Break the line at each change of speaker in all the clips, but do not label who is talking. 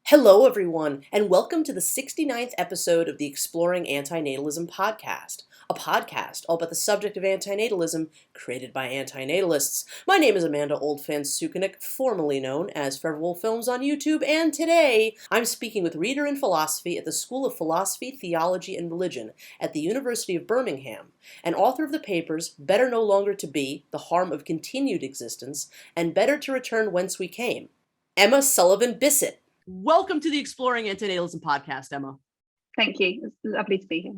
Hello, everyone, and welcome to the 69th episode of the Exploring Antinatalism Podcast, a podcast all about the subject of antinatalism created by anti-natalists. My name is Amanda Oldphan Sukenick, formerly known as Forever Wolf Films on YouTube, and today I'm speaking with Reader in Philosophy at the School of Philosophy, Theology, and Religion at the University of Birmingham, and author of the papers Better No Longer to Be, The Harm of Continued Existence, and Better to Return Whence We Came, Ema Sullivan Bissett. Welcome to the Exploring Antinatalism Podcast, Emma.
Thank you. It's lovely to be here.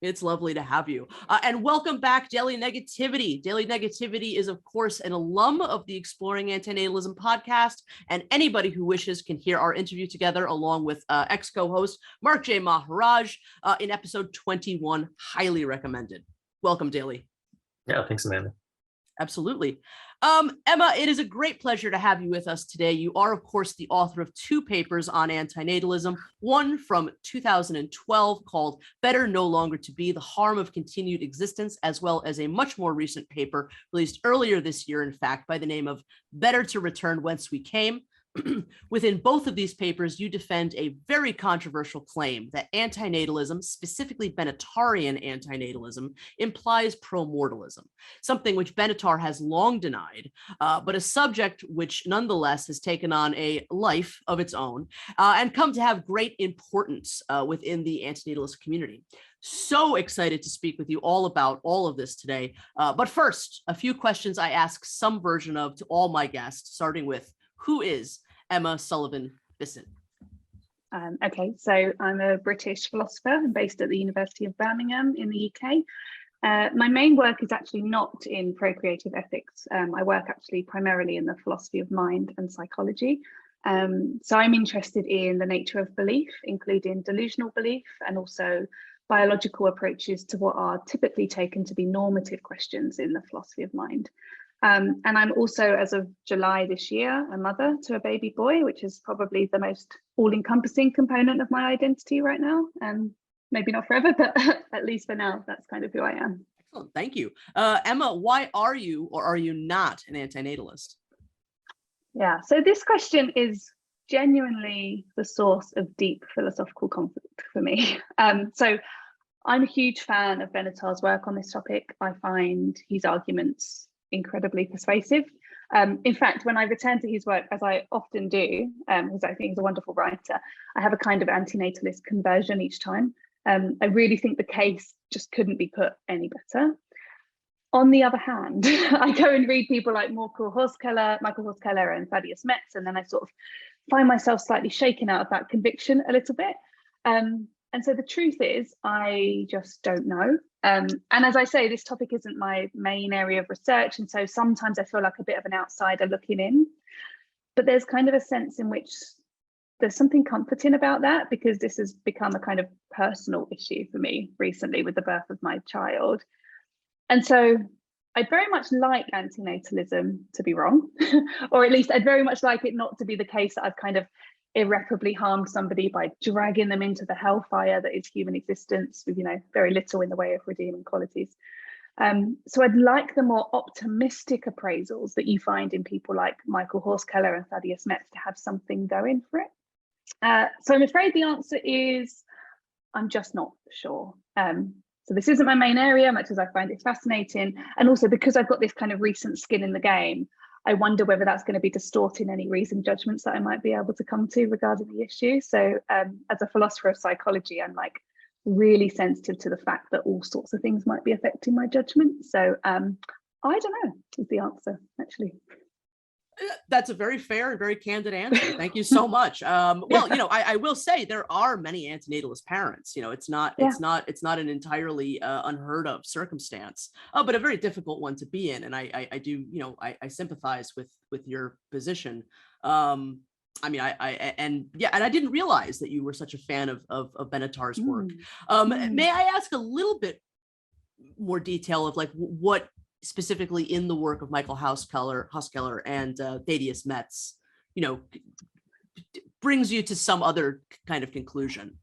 It's lovely to have you. And welcome back, Daily Negativity. Daily Negativity is, of course, an alum of the Exploring Antinatalism Podcast, and anybody who wishes can hear our interview together along with ex-co-host Mark J. Maharaj in episode 21. Highly recommended. Welcome, Daily.
Yeah, thanks, Amanda.
Absolutely. Emma, it is a great pleasure to have you with us today. You are, of course, the author of two papers on antinatalism, one from 2012 called Better No Longer to Be, The Harm of Continued Existence, as well as a much more recent paper released earlier this year, in fact, by the name of Better to Return Whence We Came. Within both of these papers, you defend a very controversial claim that antinatalism, specifically Benatarian antinatalism, implies promortalism, something which Benatar has long denied, but a subject which nonetheless has taken on a life of its own and come to have great importance within the antinatalist community. So excited to speak with you all about all of this today. But first, a few questions I ask some version of to all my guests, starting with, who is Ema Sullivan Bissett?
Okay, so I'm a British philosopher. I'm based at the University of Birmingham in the UK. My main work is actually not in procreative ethics. I work actually primarily in the philosophy of mind and psychology. So I'm interested in the nature of belief, including delusional belief and also biological approaches to what are typically taken to be normative questions in the philosophy of mind. And I'm also, as of July this year, a mother to a baby boy, which is probably the most all-encompassing component of my identity right now. Maybe not forever, but at least for now, that's kind of who I am.
Excellent, thank you. Emma, why are you or are you not an antinatalist?
Yeah, so this question is genuinely the source of deep philosophical conflict for me. So I'm a huge fan of Benatar's work on this topic. I find his arguments incredibly persuasive. In fact, when I return to his work, as I often do, because I think he's a wonderful writer, I have a kind of antinatalist conversion each time. I really think the case just couldn't be put any better. On the other hand, I go and read people like Michael Horsekeller and Thaddeus Metz, and then I sort of find myself slightly shaken out of that conviction a little bit. And so the truth is, I just don't know. And as I say, this topic isn't my main area of research. And so sometimes I feel like a bit of an outsider looking in. But there's kind of a sense in which there's something comforting about that, because this has become a kind of personal issue for me recently with the birth of my child. And so I'd very much like antinatalism to be wrong, or at least I'd very much like it not to be the case that I've kind of irreparably harmed somebody by dragging them into the hellfire that is human existence with, very little in the way of redeeming qualities. So I'd like the more optimistic appraisals that you find in people like Michael Horsekeller and Thaddeus Metz to have something going for it. So I'm afraid the answer is I'm just not sure. So this isn't my main area, much as I find it fascinating. And also because I've got this kind of recent skin in the game, I wonder whether that's going to be distorting any reasoned judgments that I might be able to come to regarding the issue. So as a philosopher of psychology, I'm like really sensitive to the fact that all sorts of things might be affecting my judgment. So I don't know is the answer, actually.
That's a very fair and very candid answer. Thank you so much. Well, I will say there are many antinatalist parents. It's not an entirely unheard of circumstance, but a very difficult one to be in. And I do, I sympathize with your position. And I didn't realize that you were such a fan of Benatar's work. May I ask a little bit more detail of like what specifically in the work of Michael Horsekeller and Thaddeus Metz, brings you to some other kind of conclusion?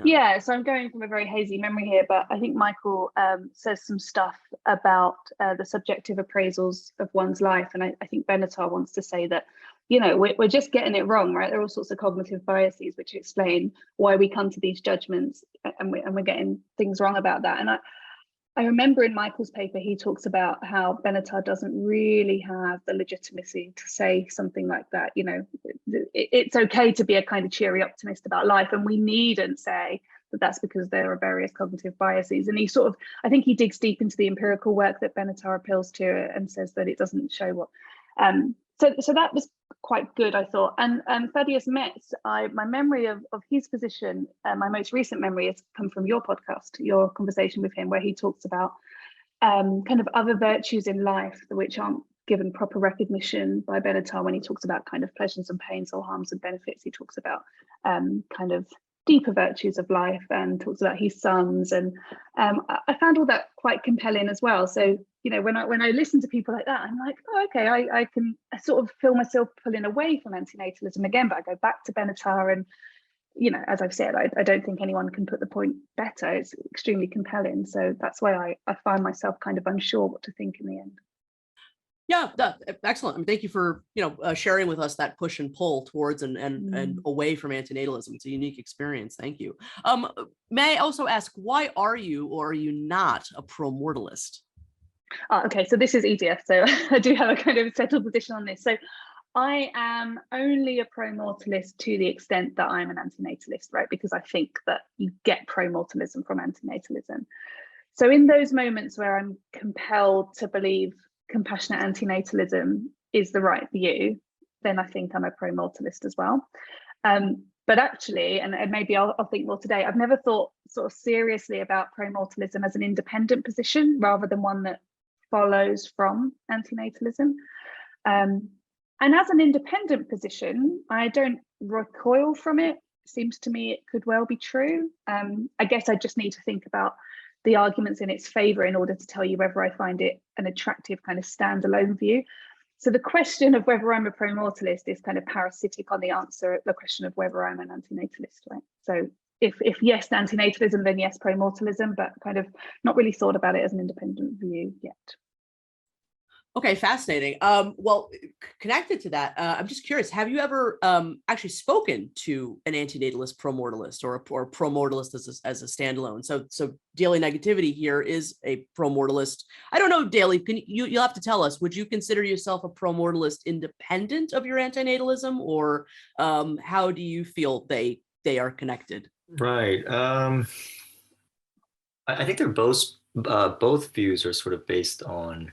Yeah, so I'm going from a very hazy memory here, but I think Michael says some stuff about the subjective appraisals of one's life. And I think Benatar wants to say that we're just getting it wrong, right? There are all sorts of cognitive biases which explain why we come to these judgments, and we're getting things wrong about that. And I remember in Michael's paper, he talks about how Benatar doesn't really have the legitimacy to say something like that. It's okay to be a kind of cheery optimist about life, and we needn't say that that's because there are various cognitive biases. And I think he digs deep into the empirical work that Benatar appeals to and says that it doesn't show what. So that was quite good, I thought. And Thaddeus Metz, my memory of his position, my most recent memory has come from your podcast, your conversation with him, where he talks about kind of other virtues in life which aren't given proper recognition by Benatar. When he talks about kind of pleasures and pains or harms and benefits, he talks about kind of deeper virtues of life and talks about his sons. And I found all that quite compelling as well. So, when I listen to people like that, I'm like, oh, okay, I can sort of feel myself pulling away from antinatalism again, but I go back to Benatar, and, as I've said, I don't think anyone can put the point better. It's extremely compelling. So that's why I find myself kind of unsure what to think in the end.
Yeah, excellent. I mean, thank you for sharing with us that push and pull towards and away from antinatalism. It's a unique experience. Thank you. May I also ask, why are you or are you not a pro-mortalist?
Okay, so this is easier. So I do have a kind of settled position on this. So I am only a pro-mortalist to the extent that I'm an antinatalist, right? Because I think that you get pro-mortalism from antinatalism. So in those moments where I'm compelled to believe compassionate antinatalism is the right view, then I think I'm a pro-mortalist as well. But actually, and maybe I'll think more today, I've never thought sort of seriously about pro-mortalism as an independent position rather than one that follows from antinatalism. And as an independent position, I don't recoil from it. Seems to me it could well be true. I guess I just need to think about the arguments in its favor in order to tell you whether I find it an attractive kind of standalone view. So the question of whether I'm a pro-mortalist is kind of parasitic on the answer, the question of whether I'm an antinatalist, right? So if yes, antinatalism, then yes, pro-mortalism, but kind of not really thought about it as an independent view yet.
Okay, fascinating. Well, connected to that, I'm just curious, have you ever actually spoken to an antinatalist promortalist or a promortalist as a standalone? So Daily Negativity here is a promortalist. I don't know, Daily, you'll have to tell us, would you consider yourself a promortalist independent of your antinatalism, or how do you feel they are connected?
Right. I think they're both views are sort of based on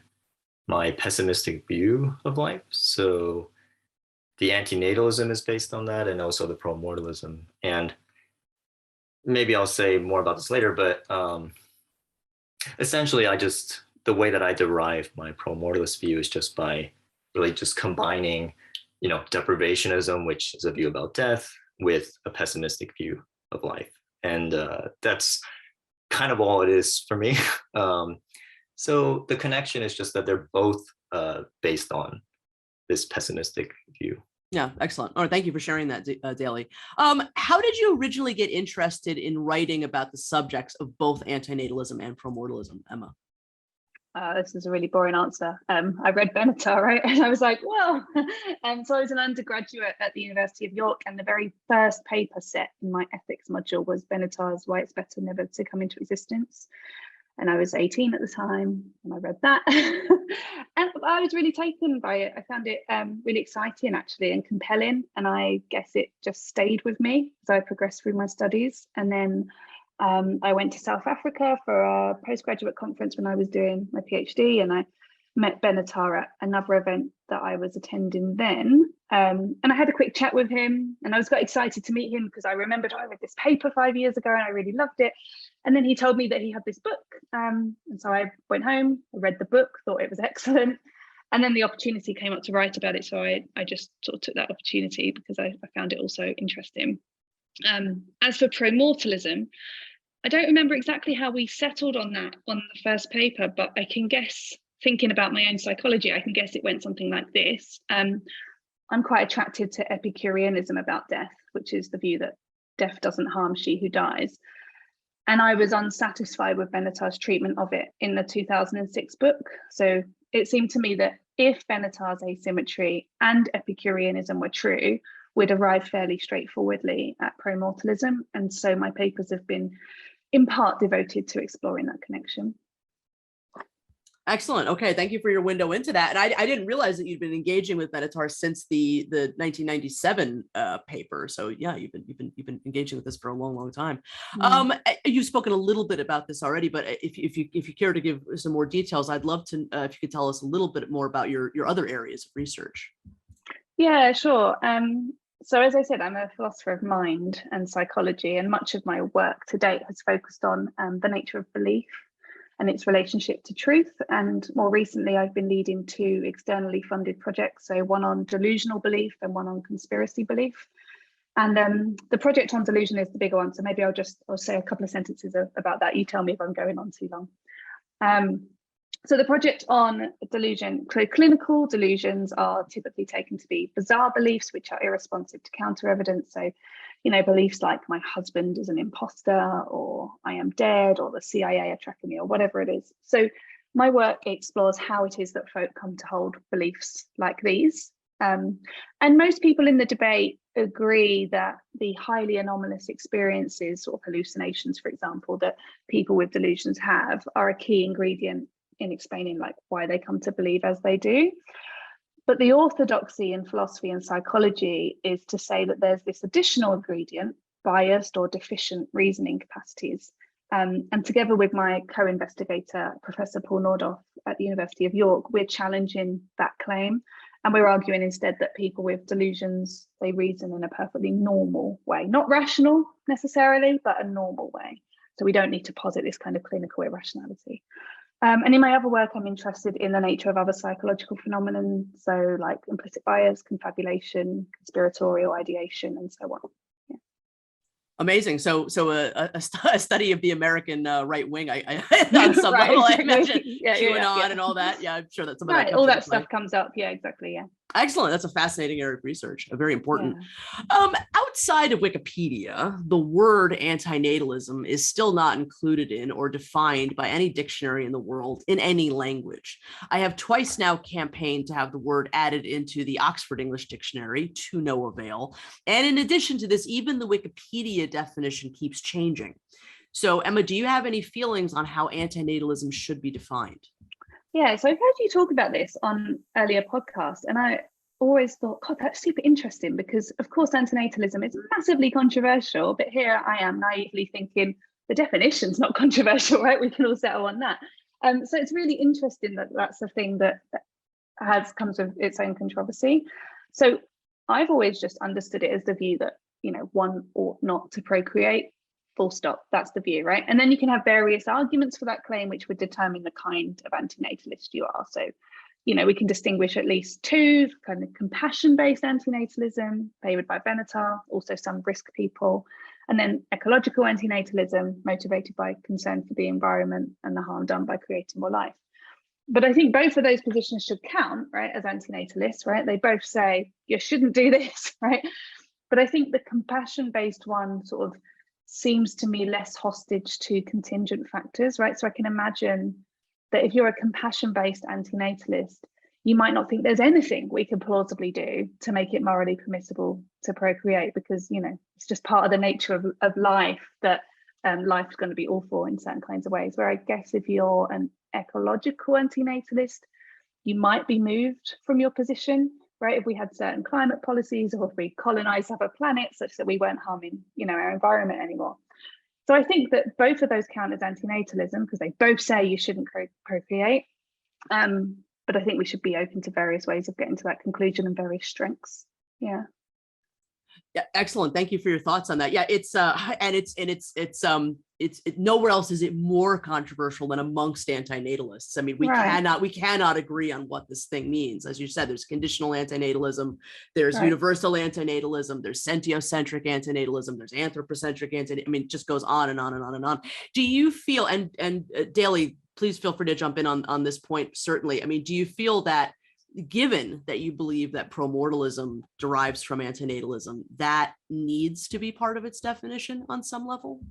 my pessimistic view of life. So the antinatalism is based on that, and also the promortalism. And maybe I'll say more about this later, but essentially the way that I derive my promortalist view is just by really just combining, deprivationism, which is a view about death, with a pessimistic view of life. And that's kind of all it is for me. So the connection is just that they're both based on this pessimistic view.
Yeah, excellent. All right, thank you for sharing that, Daly. How did you originally get interested in writing about the subjects of both antinatalism and promortalism, Emma?
This is a really boring answer. I read Benatar, right? And I was like, well, so I was an undergraduate at the University of York, and the very first paper set in my ethics module was Benatar's Why It's Better Never to Come Into Existence. And I was 18 at the time, and I read that. And I was really taken by it. I found it really exciting, actually, and compelling. And I guess it just stayed with me as I progressed through my studies. And then I went to South Africa for a postgraduate conference when I was doing my PhD, and I met Benatar at another event that I was attending then. And I had a quick chat with him, and I was quite excited to meet him because I remembered I read this paper 5 years ago and I really loved it. And then he told me that he had this book. And so I went home, I read the book, thought it was excellent. And then the opportunity came up to write about it. So I just sort of took that opportunity because I found it also interesting. As for promortalism, I don't remember exactly how we settled on that on the first paper, but I can guess, thinking about my own psychology, I can guess it went something like this. I'm quite attracted to Epicureanism about death, which is the view that death doesn't harm she who dies. And I was unsatisfied with Benatar's treatment of it in the 2006 book. So it seemed to me that if Benatar's asymmetry and Epicureanism were true, we'd arrive fairly straightforwardly at promortalism. And so my papers have been in part devoted to exploring that connection.
Excellent. Okay, thank you for your window into that. And I didn't realize that you'd been engaging with Benatar since the 1997 paper. So yeah, you've been engaging with this for a long time. You've spoken a little bit about this already, but if you care to give some more details, I'd love to if you could tell us a little bit more about your other areas of research.
Yeah, sure. So as I said, I'm a philosopher of mind and psychology, and much of my work to date has focused on the nature of belief and its relationship to truth. And more recently, I've been leading 2 externally funded projects, so one on delusional belief and one on conspiracy belief. And the project on delusion is the bigger one, so maybe I'll say a couple of sentences about that. You tell me if I'm going on too long. So the project on delusion, clinical delusions are typically taken to be bizarre beliefs which are irresponsive to counter evidence. So, beliefs like my husband is an imposter, or I am dead, or the CIA are tracking me, or whatever it is. So my work explores how it is that folk come to hold beliefs like these. And most people in the debate agree that the highly anomalous experiences or hallucinations, for example, that people with delusions have are a key ingredient in explaining why they come to believe as they do. But the orthodoxy in philosophy and psychology is to say that there's this additional ingredient, biased or deficient reasoning capacities. And together with my co-investigator, Professor Paul Nordoff at the University of York, we're challenging that claim. And we're arguing instead that people with delusions, they reason in a perfectly normal way, not rational necessarily, but a normal way. So we don't need to posit this kind of clinical irrationality. And in my other work, I'm interested in the nature of other psychological phenomena, so like implicit bias, confabulation, conspiratorial ideation, and so on. Yeah.
Amazing. So a study of the American right wing. I on some
Right,
level,
exactly.
I imagine
QAnon
and all that. Yeah, I'm sure that some of
right,
that
all that stuff comes up. Yeah, exactly. Yeah.
Excellent. That's a fascinating area of research, very important. Outside of Wikipedia, the word anti-natalism is still not included in or defined by any dictionary in the world in any language. I have twice now campaigned to have the word added into the Oxford English Dictionary, to no avail. And in addition to this, even the Wikipedia definition keeps changing. So, Emma, do you have any feelings on how anti-natalism should be defined?
Yeah, so I've heard you talk about this on earlier podcasts, and I always thought, God, that's super interesting because, of course, antinatalism is massively controversial, but here I am naively thinking the definition's not controversial, right? We can all settle on that. So it's really interesting that that's a thing that comes with its own controversy. So I've always just understood it as the view that, one ought not to procreate. Full stop. That's the view, right? And then you can have various arguments for that claim, which would determine the kind of antinatalist you are. So, we can distinguish at least 2, kind of compassion-based antinatalism, favoured by Benatar, also some risk people, and then ecological antinatalism, motivated by concern for the environment and the harm done by creating more life. But I think both of those positions should count, right, as antinatalists, right? They both say you shouldn't do this, right? But I think the compassion-based one sort of seems to me less hostage to contingent factors, right? So I can imagine that if you're a compassion-based antinatalist, you might not think there's anything we can plausibly do to make it morally permissible to procreate because, it's just part of the nature of life that life's going to be awful in certain kinds of ways. Where I guess if you're an ecological antinatalist, you might be moved from your position, right? If we had certain climate policies or if we colonized other planets such that we weren't harming, our environment anymore. So I think that both of those count as antinatalism because they both say you shouldn't procreate. But I think we should be open to various ways of getting to that conclusion and various strengths. Yeah.
Yeah, excellent. Thank you for your thoughts on that. Yeah, it's nowhere else is it more controversial than amongst antinatalists. I mean, we cannot agree on what this thing means. As you said, there's conditional antinatalism, there's universal antinatalism, there's sentiocentric antinatalism, there's anthropocentric antinatalism. I mean, it just goes on and on and on and on. Do you feel, and Daly, please feel free to jump in on this point, certainly. I mean, do you feel that given that you believe that promortalism derives from antinatalism, that needs to be part of its definition on some level?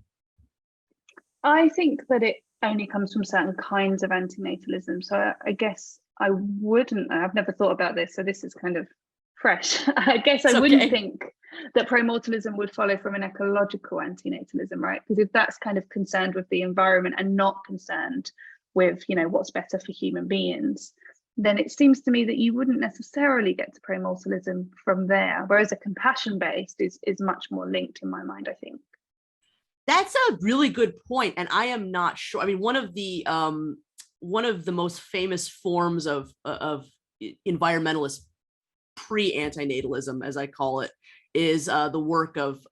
I think that it only comes from certain kinds of antinatalism. So I guess I wouldn't. I've never thought about this, so this is kind of fresh. I guess
It's
I wouldn't
okay.
think that promortalism would follow from an ecological antinatalism, right? Because if that's kind of concerned with the environment and not concerned with, you know, what's better for human beings, then it seems to me that you wouldn't necessarily get to promortalism from there. Whereas a compassion-based is much more linked in my mind, I think.
That's a really good point, and I am not sure. I mean, one of the most famous forms of environmentalist pre-antinatalism, as I call it, is the work of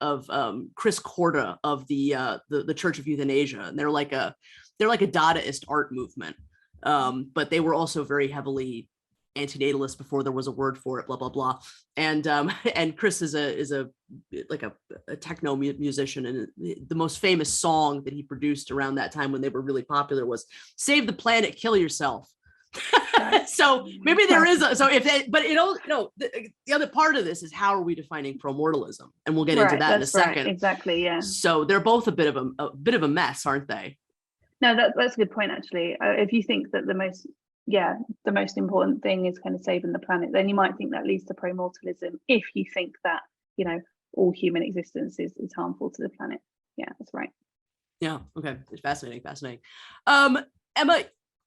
Chris Korda of the Church of Euthanasia, and they're like a Dadaist art movement, but they were also very heavily antinatalist before there was a word for it, blah blah blah. And Chris is a techno musician, and the most famous song that he produced around that time when they were really popular was "Save the Planet, Kill Yourself." So maybe there is the other part of this is, how are we defining promortalism, and we'll get into that in a second.
Right, exactly, yeah.
So they're both a bit of a mess, aren't they?
No, that's a good point, actually. If you think that the most important thing is kind of saving the planet, then you might think that leads to promortalism, if you think that, you know, all human existence is harmful to the planet. Yeah, that's right.
Yeah, okay. It's fascinating. Emma,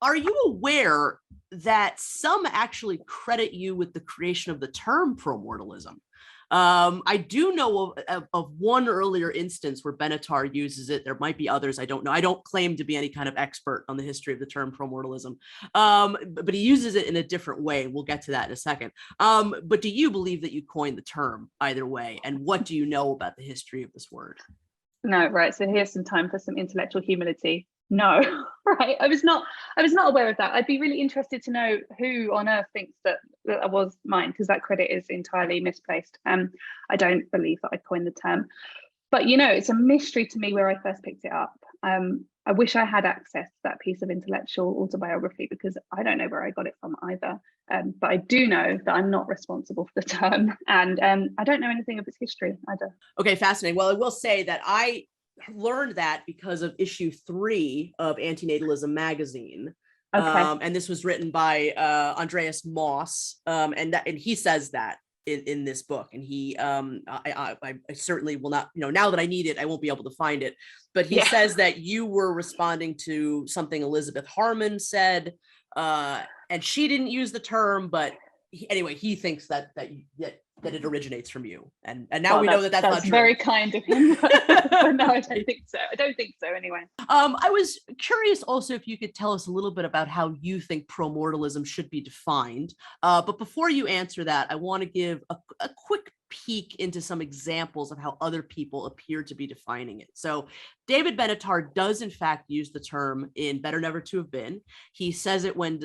are you aware that some actually credit you with the creation of the term promortalism? I do know of one earlier instance where Benatar uses it. There might be others, I don't know. I don't claim to be any kind of expert on the history of the term promortalism, but he uses it in a different way. We'll get to that in a second. But do you believe that you coined the term either way? And what do you know about the history of this word?
No, right. So here's some time for some intellectual humility. No, right. I was not aware of that. I'd be really interested to know who on earth thinks that was mine, because that credit is entirely misplaced. I don't believe that I coined the term, but you know, it's a mystery to me where I first picked it up. I wish I had access to that piece of intellectual autobiography, because I don't know where I got it from either. But I do know that I'm not responsible for the term, and I don't know anything of its history either.
Okay, fascinating. Well, I will say that I learned that because of issue 3 of Anti-Natalism magazine.
Okay.
And this was written by Andreas Moss, and he says that in this book, and he I certainly will not, you know, now that I need it, I won't be able to find it, but he says that you were responding to something Elizabeth Harmon said, and she didn't use the term, but anyway, he thinks that it originates from you, and now we know that that's not true.
Very kind of him. But no, I don't think so. I don't think so anyway.
I was curious also if you could tell us a little bit about how you think promortalism should be defined. But before you answer that, I want to give a quick peek into some examples of how other people appear to be defining it. So David Benatar does in fact use the term in Better Never to Have Been. He says it when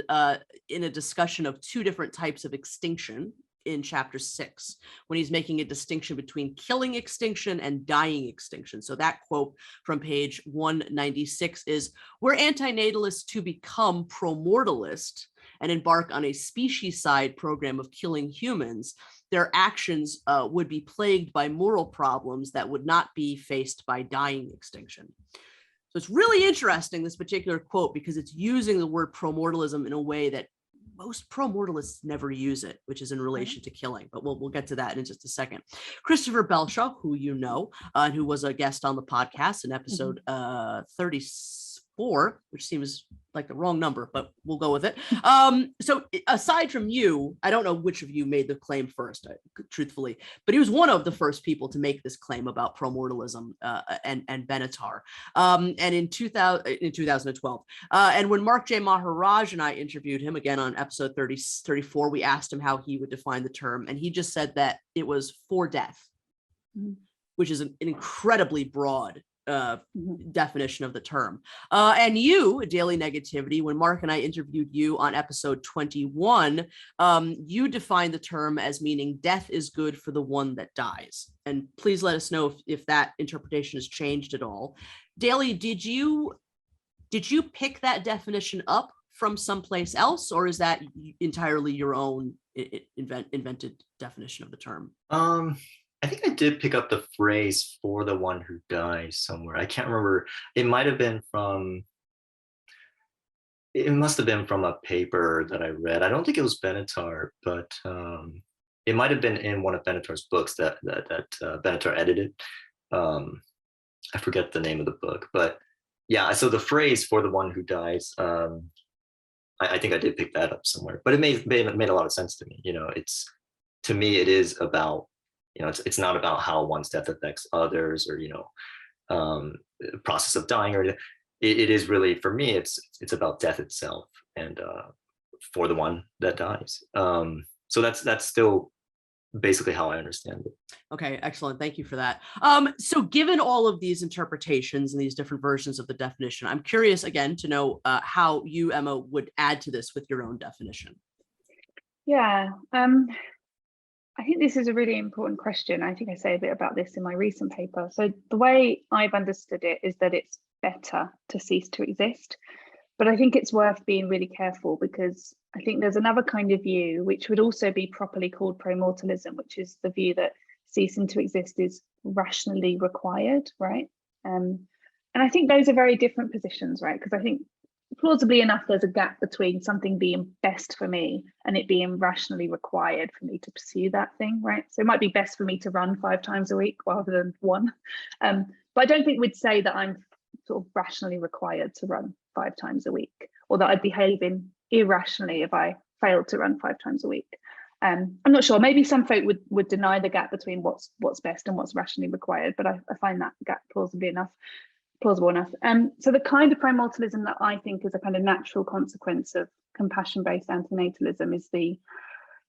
in a discussion of 2 different types of extinction in chapter 6, when he's making a distinction between killing extinction and dying extinction. So that quote from page 196 is, "Were antinatalists to become promortalist and embark on a species-side program of killing humans, their actions would be plagued by moral problems that would not be faced by dying extinction." So it's really interesting, this particular quote, because it's using the word promortalism in a way that most promortalists never use it, which is in relation to killing, but we'll get to that in just a second. Christopher Belshaw, who you know, and who was a guest on the podcast in episode 34, which seems like the wrong number, but we'll go with it. So aside from you, I don't know which of you made the claim first, truthfully, but he was one of the first people to make this claim about promortalism and Benatar. And in 2012, and when Mark J. Maharaj and I interviewed him again on episode 34, we asked him how he would define the term, and he just said that it was for death, which is an incredibly broad definition of the term. And you, Daily Negativity, when Mark and I interviewed you on episode 21, you defined the term as meaning death is good for the one that dies. And please let us know if that interpretation has changed at all. Daily, did you pick that definition up from someplace else, or is that entirely your own invented definition of the term?
I think I did pick up the phrase "for the one who dies" somewhere. I can't remember. It might have been from it must have been from a paper that I read. I don't think it was Benatar, but it might have been in one of Benatar's books that Benatar edited. I forget the name of the book, but yeah. So the phrase "for the one who dies," I think I did pick that up somewhere, but it made a lot of sense to me. To me, it is about, it's not about how one's death affects others, or process of dying, or it is really, for me, it's about death itself, and for the one that dies. So that's still basically how I understand it.
Okay, excellent. Thank you for that. So given all of these interpretations and these different versions of the definition, I'm curious again to know how you, Emma, would add to this with your own definition.
Yeah, I think this is a really important question. I think I say a bit about this in my recent paper. So the way I've understood it is that it's better to cease to exist. But I think it's worth being really careful, because I think there's another kind of view which would also be properly called promortalism, which is the view that ceasing to exist is rationally required, right? And I think those are very different positions, right? Because I think plausibly enough, there's a gap between something being best for me and it being rationally required for me to pursue that thing, right? So it might be best for me to run 5 times a week rather than 1. But I don't think we'd say that I'm sort of rationally required to run 5 times a week, or that I'd behave irrationally if I failed to run 5 times a week. I'm not sure. Maybe some folk would deny the gap between what's best and what's rationally required, but I find that gap plausible enough. So the kind of promortalism that I think is a kind of natural consequence of compassion-based antinatalism is the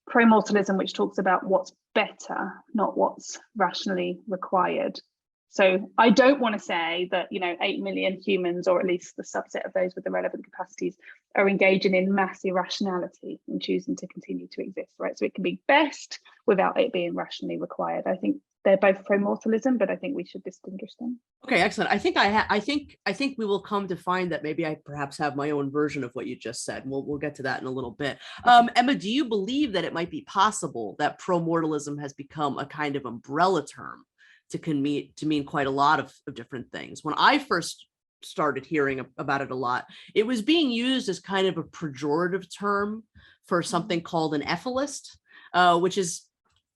promortalism which talks about what's better, not what's rationally required. So I don't want to say that 8 million humans, or at least the subset of those with the relevant capacities, are engaging in mass irrationality and choosing to continue to exist, right? So it can be best without it being rationally required. I think they're both promortalism, but I think we should distinguish them.
Okay, excellent. I think we will come to find that maybe I perhaps have my own version of what you just said. We'll get to that in a little bit. Emma, do you believe that it might be possible that promortalism has become a kind of umbrella term to mean quite a lot of different things? When I first started hearing about it a lot, it was being used as kind of a pejorative term for something called an ethylist, which is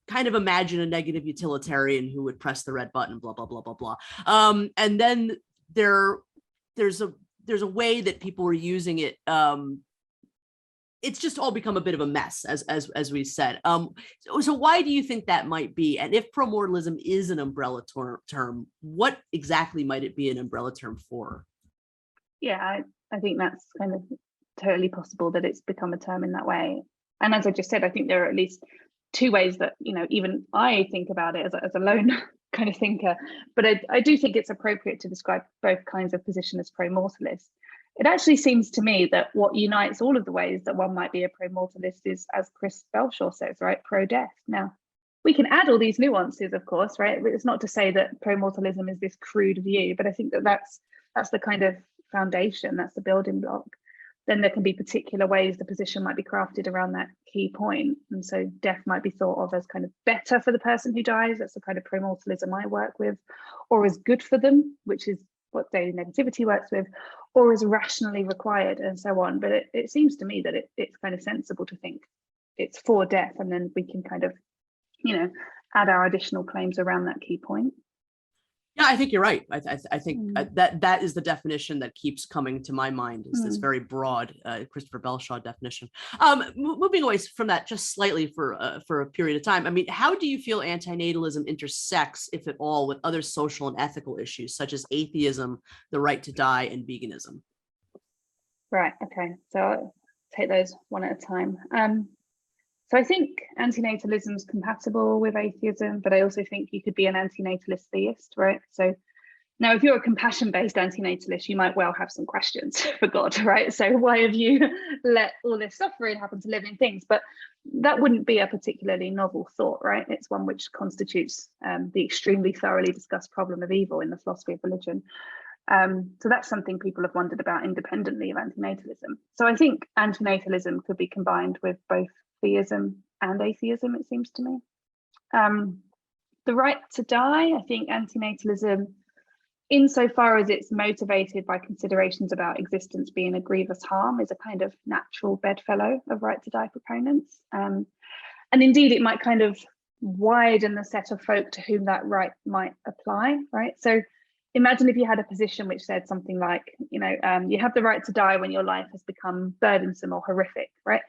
kind of, imagine a negative utilitarian who would press the red button, blah, blah, blah, blah, blah. And then there's a way that people were using it. It's just all become a bit of a mess, as we said. So why do you think that might be? And if promortalism is an umbrella term, what exactly might it be an umbrella term for?
Yeah, I think that's kind of totally possible that it's become a term in that way. And as I just said, I think there are at least 2 ways that even I think about it as a lone kind of thinker. But I do think it's appropriate to describe both kinds of position as promortalist. It actually seems to me that what unites all of the ways that one might be a promortalist is, as Chris Belshaw says, right, pro-death. Now, we can add all these nuances, of course, right? It's not to say that promortalism is this crude view, but I think that that's the kind of foundation, that's the building block. Then there can be particular ways the position might be crafted around that key point. And so death might be thought of as kind of better for the person who dies. That's the kind of promortalism I work with, or as good for them, which is what daily negativity works with, or as rationally required, and so on. But it seems to me that it's kind of sensible to think it's for death, and then we can kind of, add our additional claims around that key point.
Yeah, I think you're right. I think that is the definition that keeps coming to my mind, is this very broad Christopher Belshaw definition. Moving away from that just slightly for a period of time, I mean, how do you feel antinatalism intersects, if at all, with other social and ethical issues such as atheism, the right to die, and veganism?
Right, okay, so I'll take those one at a time. So I think antinatalism is compatible with atheism, but I also think you could be an antinatalist theist, right? So now, if you're a compassion-based antinatalist, you might well have some questions for God, right? So why have you let all this suffering happen to living things? But that wouldn't be a particularly novel thought, right? It's one which constitutes the extremely thoroughly discussed problem of evil in the philosophy of religion. So that's something people have wondered about independently of antinatalism. So I think antinatalism could be combined with both theism and atheism, it seems to me. The right to die, I think antinatalism insofar as it's motivated by considerations about existence being a grievous harm, is a kind of natural bedfellow of right to die proponents. And indeed, it might kind of widen the set of folk to whom that right might apply, right? So imagine if you had a position which said something like, you have the right to die when your life has become burdensome or horrific, right?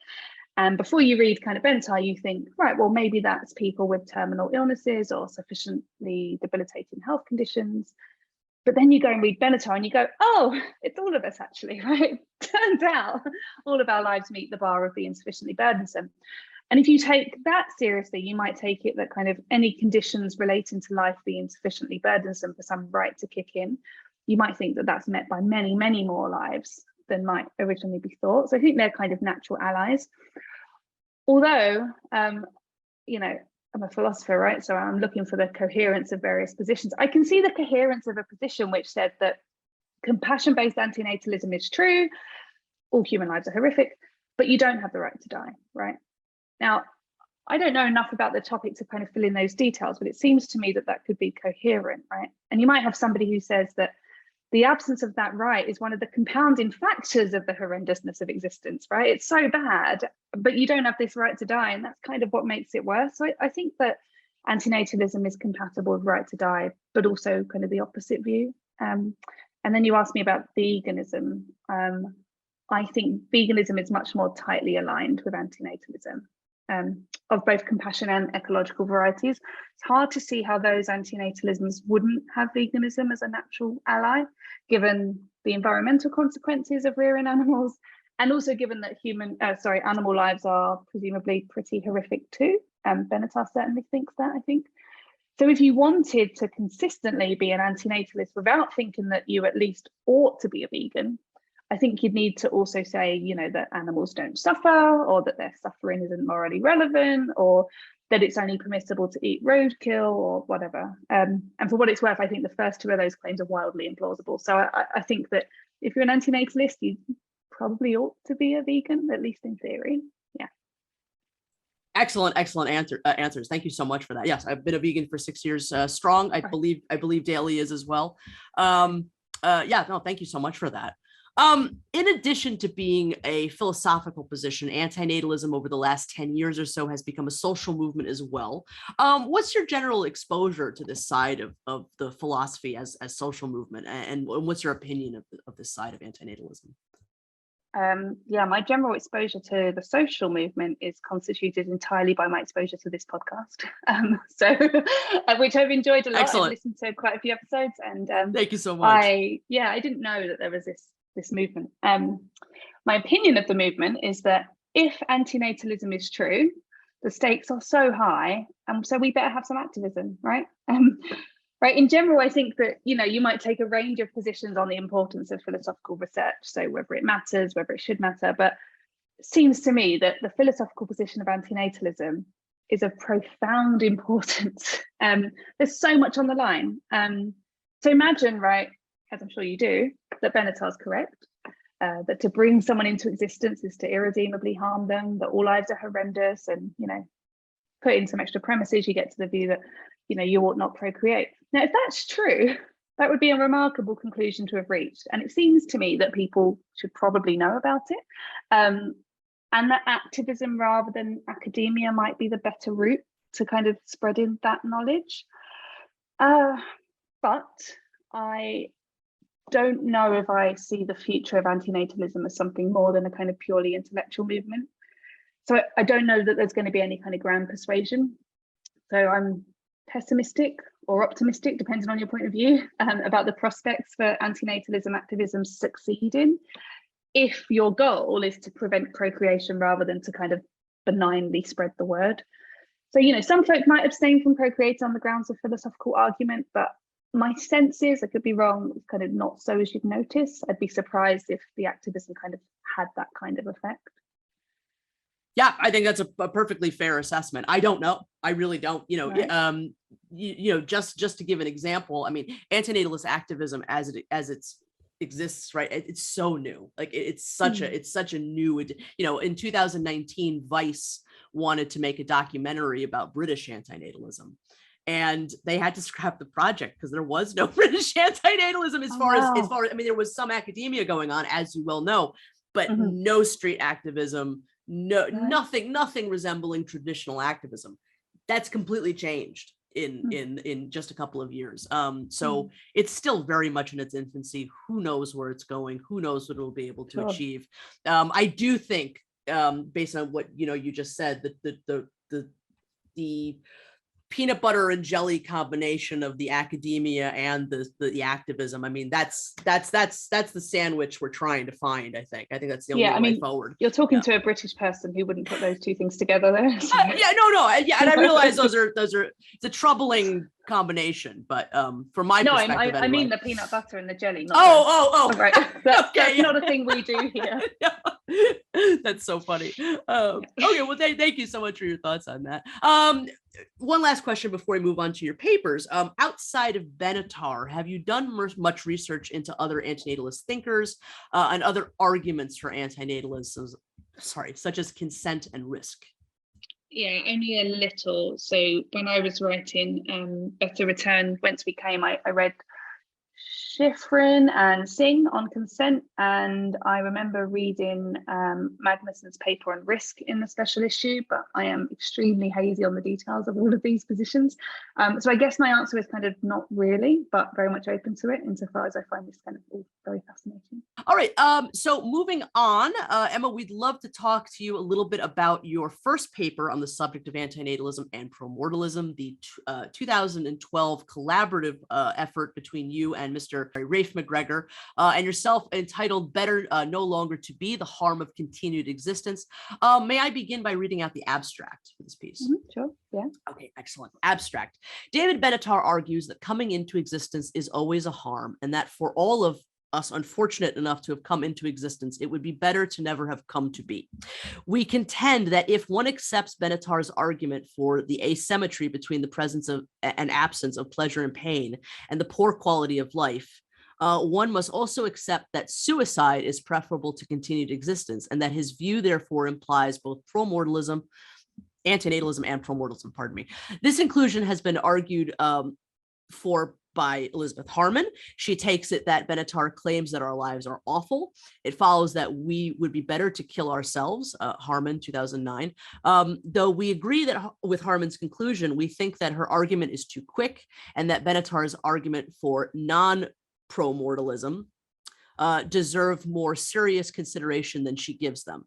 And before you read kind of Benatar, you think, right, well, maybe that's people with terminal illnesses or sufficiently debilitating health conditions. But then you go and read Benatar and you go, oh, it's all of us actually, right? Turns out all of our lives meet the bar of being sufficiently burdensome. And if you take that seriously, you might take it that kind of any conditions relating to life being sufficiently burdensome for some right to kick in, you might think that that's met by many, many more lives than might originally be thought. So I think they're kind of natural allies. Although, I'm a philosopher, right? So I'm looking for the coherence of various positions. I can see the coherence of a position which said that compassion-based antinatalism is true, all human lives are horrific, but you don't have the right to die, right? Now, I don't know enough about the topic to kind of fill in those details, but it seems to me that that could be coherent, right? And you might have somebody who says that the absence of that right is one of the compounding factors of the horrendousness of existence, right? It's so bad, but you don't have this right to die, and that's kind of what makes it worse. So I think that antinatalism is compatible with right to die, but also kind of the opposite view. And then you asked me about veganism. I think veganism is much more tightly aligned with antinatalism. Of both compassion and ecological varieties. It's hard to see how those antinatalisms wouldn't have veganism as a natural ally, given the environmental consequences of rearing animals, and also given that animal lives are presumably pretty horrific too. Benatar certainly thinks that, I think. So if you wanted to consistently be an antinatalist without thinking that you at least ought to be a vegan, I think you'd need to also say, that animals don't suffer, or that their suffering isn't morally relevant, or that it's only permissible to eat roadkill or whatever. And for what it's worth, I think the first two of those claims are wildly implausible. So I think that if you're an antinatalist, you probably ought to be a vegan, at least in theory. Yeah.
Excellent answers. Thank you so much for that. Yes, I've been a vegan for 6 years strong. I believe Daly is as well. Thank you so much for that. In addition to being a philosophical position, antinatalism over the last 10 years or so has become a social movement as well. What's your general exposure to this side of the philosophy as social movement, and what's your opinion of this side of antinatalism?
My general exposure to the social movement is constituted entirely by my exposure to this podcast, which I've enjoyed a lot.
Excellent.
I've listened to quite a few episodes, and
thank you so much.
I didn't know that there was this movement. My opinion of the movement is that if antinatalism is true, the stakes are so high, and so we better have some activism, right? Right. In general, I think that you might take a range of positions on the importance of philosophical research, so whether it matters, whether it should matter, but it seems to me that the philosophical position of antinatalism is of profound importance. There's so much on the line. So imagine, right, as I'm sure you do, that Benatar's correct, that to bring someone into existence is to irredeemably harm them, that all lives are horrendous, and put in some extra premises, you get to the view that you ought not procreate. Now, if that's true, that would be a remarkable conclusion to have reached, and it seems to me that people should probably know about it, and that activism rather than academia might be the better route to kind of spreading that knowledge. But I don't know if I see the future of antinatalism as something more than a kind of purely intellectual movement. So I don't know that there's going to be any kind of grand persuasion. So I'm pessimistic or optimistic, depending on your point of view, about the prospects for antinatalism activism succeeding, if your goal is to prevent procreation rather than to kind of benignly spread the word. So, some folk might abstain from procreating on the grounds of philosophical argument, but my sense is, I could be wrong, it's kind of not so as you'd notice. I'd be surprised if the activism kind of had that kind of effect.
Yeah, I think that's a perfectly fair assessment. I don't know. I really don't.
Right.
Just to give an example, I mean, antinatalist activism as it exists, right? It's so new. Like it's such a new. In 2019, Vice wanted to make a documentary about British antinatalism. and they had to scrap the project because there was no British anti-natalism as far as I mean, there was some academia going on, as you well know, but no street activism, nothing resembling traditional activism. That's completely changed in just a couple of years. So it's still very much in its infancy. Who knows where it's going? Who knows what it'll be able to achieve? I do think, based on what you just said, that the peanut butter and jelly combination of the academia and the activism. I mean, that's the sandwich we're trying to find. I think that's the only way forward.
You're talking to a British person who wouldn't put those two things together there. So.
And I realize those are it's a troubling combination, but from my perspective,
I mean the peanut butter and the jelly.
Right.
That's not a thing we do here.
That's so funny. Okay, well, thank you so much for your thoughts on that. One last question before we move on to your papers. Outside of Benatar, have you done much research into other antinatalist thinkers and other arguments for antinatalism, such as consent and risk?
Yeah, only a little. So when I was writing Better Return, Whence We Came, I read Schifrin and Singh on consent, and I remember reading Magnuson's paper on risk in the special issue, but I am extremely hazy on the details of all of these positions. So I guess my answer is kind of not really, but very much open to it insofar as I find this kind of all very fascinating.
All right, so moving on, Emma, we'd love to talk to you a little bit about your first paper on the subject of antinatalism and promortalism, the 2012 collaborative effort between you and Mr. Rafe McGregor and yourself, entitled Better No Longer to Be, The Harm of Continued Existence. May I begin by reading out the abstract for this piece?
Sure, yeah.
Okay, excellent. Abstract. David Benatar argues that coming into existence is always a harm, and that for all of us unfortunate enough to have come into existence, it would be better to never have come to be. We contend that if one accepts Benatar's argument for the asymmetry between the presence of and absence of pleasure and pain and the poor quality of life, one must also accept that suicide is preferable to continued existence, and that his view therefore implies both antinatalism and promortalism, pardon me. This inclusion has been argued for by Elizabeth Harman. She takes it that Benatar claims that our lives are awful. It follows that we would be better to kill ourselves, Harman, 2009. Though we agree that with Harman's conclusion, we think that her argument is too quick, and that Benatar's argument for non-promortalism deserve more serious consideration than she gives them.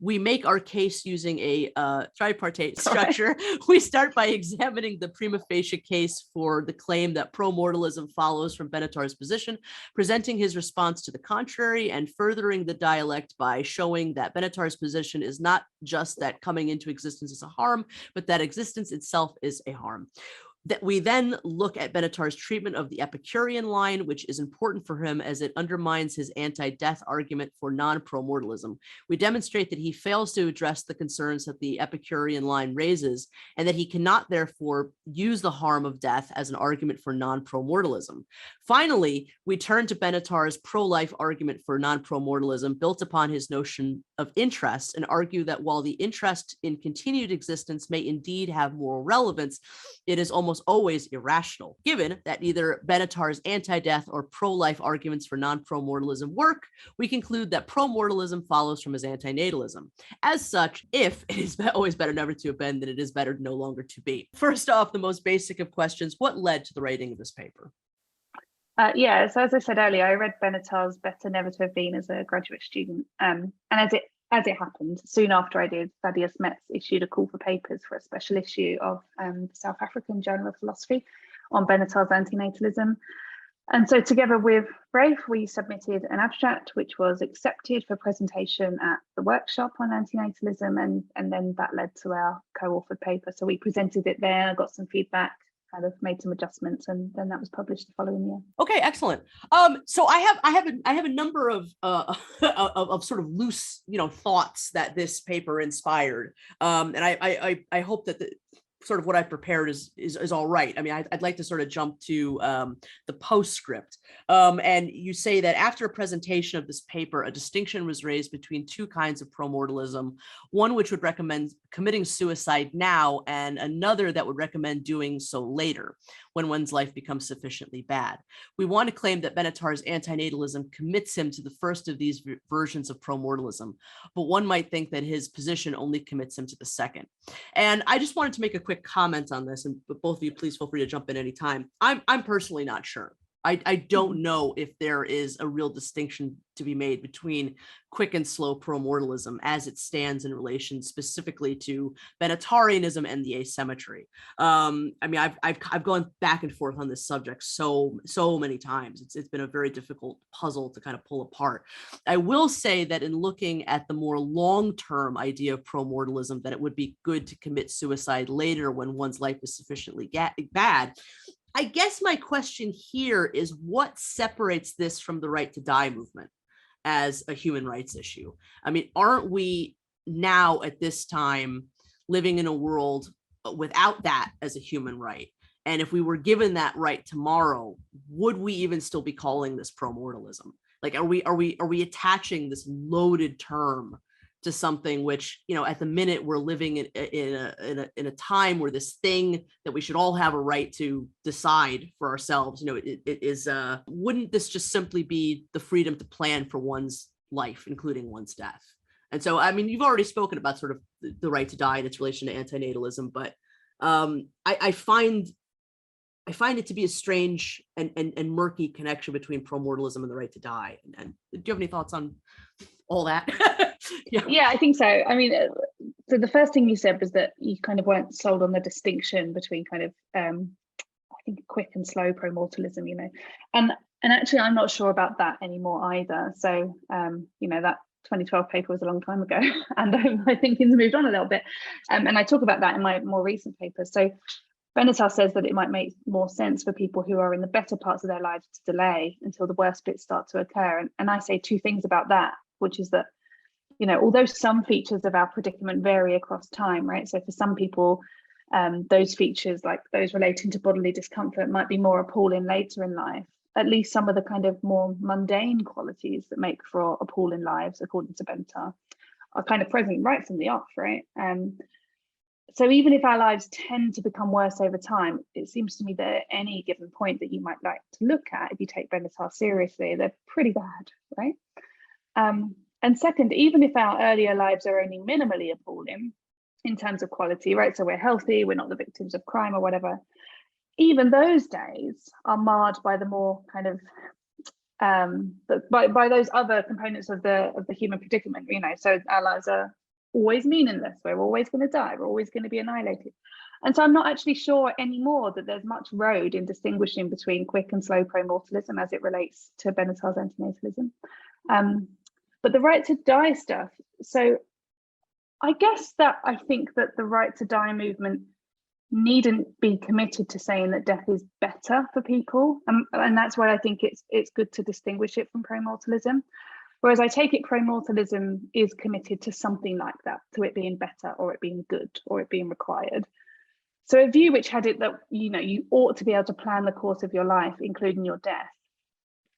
We make our case using a tripartite structure. We start by examining the prima facie case for the claim that promortalism follows from Benatar's position, presenting his response to the contrary, and furthering the dialect by showing that Benatar's position is not just that coming into existence is a harm, but that existence itself is a harm. That we then look at Benatar's treatment of the Epicurean line, which is important for him as it undermines his anti-death argument for non-promortalism. We demonstrate that he fails to address the concerns that the Epicurean line raises, and that he cannot therefore use the harm of death as an argument for non-promortalism. Finally, we turn to Benatar's pro-life argument for non-promortalism, built upon his notion of interest, and argue that while the interest in continued existence may indeed have moral relevance, it is almost always irrational. Given that either Benatar's anti-death or pro-life arguments for non-promortalism work, we conclude that promortalism follows from his anti-natalism. As such, if it is always better never to have been, then it is better no longer to be. First off, the most basic of questions, what led to the writing of this paper?
So as I said earlier, I read Benatar's Better Never to Have Been as a graduate student. And as it happened, soon after I did, Thaddeus Metz issued a call for papers for a special issue of the South African Journal of Philosophy on Benatar's antinatalism. And so together with Rafe, we submitted an abstract which was accepted for presentation at the workshop on antinatalism, and then that led to our co-authored paper. So we presented it there, got some feedback, kind of made some adjustments, and then that was published the following year.
Okay, excellent. So I have a number of sort of loose, thoughts that this paper inspired, and I hope that sort of what I prepared is all right. I mean, I'd like to sort of jump to the postscript. And you say that after a presentation of this paper, a distinction was raised between two kinds of promortalism, one which would recommend committing suicide now, and another that would recommend doing so later, when one's life becomes sufficiently bad. We want to claim that Benatar's antinatalism commits him to the first of these versions of promortalism, but one might think that his position only commits him to the second. And I just wanted to make a quick comment on this, and both of you please feel free to jump in anytime. I'm personally not sure. I don't know if there is a real distinction to be made between quick and slow promortalism as it stands in relation specifically to Benatarianism and the asymmetry. I mean, I've gone back and forth on this subject so many times. It's been a very difficult puzzle to kind of pull apart. I will say that in looking at the more long-term idea of promortalism, that it would be good to commit suicide later when one's life is sufficiently bad. I guess my question here is, what separates this from the right to die movement as a human rights issue? I mean, aren't we now at this time living in a world without that as a human right? And if we were given that right tomorrow, would we even still be calling this promortalism? Like, are we attaching this loaded term to something which, you know, at the minute we're living in a time where this thing that we should all have a right to decide for ourselves, you know, it is, wouldn't this just simply be the freedom to plan for one's life, including one's death? And so, I mean, you've already spoken about sort of the right to die and its relation to antinatalism, but I find it to be a strange and murky connection between promortalism and the right to die. And do you have any thoughts on all that?
Yeah, I think so. I mean, so the first thing you said was that you kind of weren't sold on the distinction between kind of, I think, quick and slow promortalism, you know, and actually I'm not sure about that anymore either. So, you know, that 2012 paper was a long time ago, and I think things moved on a little bit. And I talk about that in my more recent papers. So Benatar says that it might make more sense for people who are in the better parts of their lives to delay until the worst bits start to occur. And I say two things about that, which is that, you know, although some features of our predicament vary across time, right? So for some people, those features, like those relating to bodily discomfort, might be more appalling later in life. At least some of the kind of more mundane qualities that make for appalling lives, according to Benatar, are kind of present right from the off, right? So even if our lives tend to become worse over time, it seems to me that at any given point that you might like to look at, if you take Benatar seriously, they're pretty bad, right? And second, even if our earlier lives are only minimally appalling in terms of quality, right? So we're healthy, we're not the victims of crime or whatever. Even those days are marred by the more kind of by those other components of the human predicament, you know. So our lives are always meaningless. We're always going to die. We're always going to be annihilated. And so I'm not actually sure anymore that there's much road in distinguishing between quick and slow promortalism as it relates to Benatar's antinatalism. But the right to die stuff, so I guess that I think that the right to die movement needn't be committed to saying that death is better for people. And that's why I think it's good to distinguish it from promortalism. Whereas I take it promortalism is committed to something like that, to it being better or it being good or it being required. So a view which had it that, you know, you ought to be able to plan the course of your life, including your death,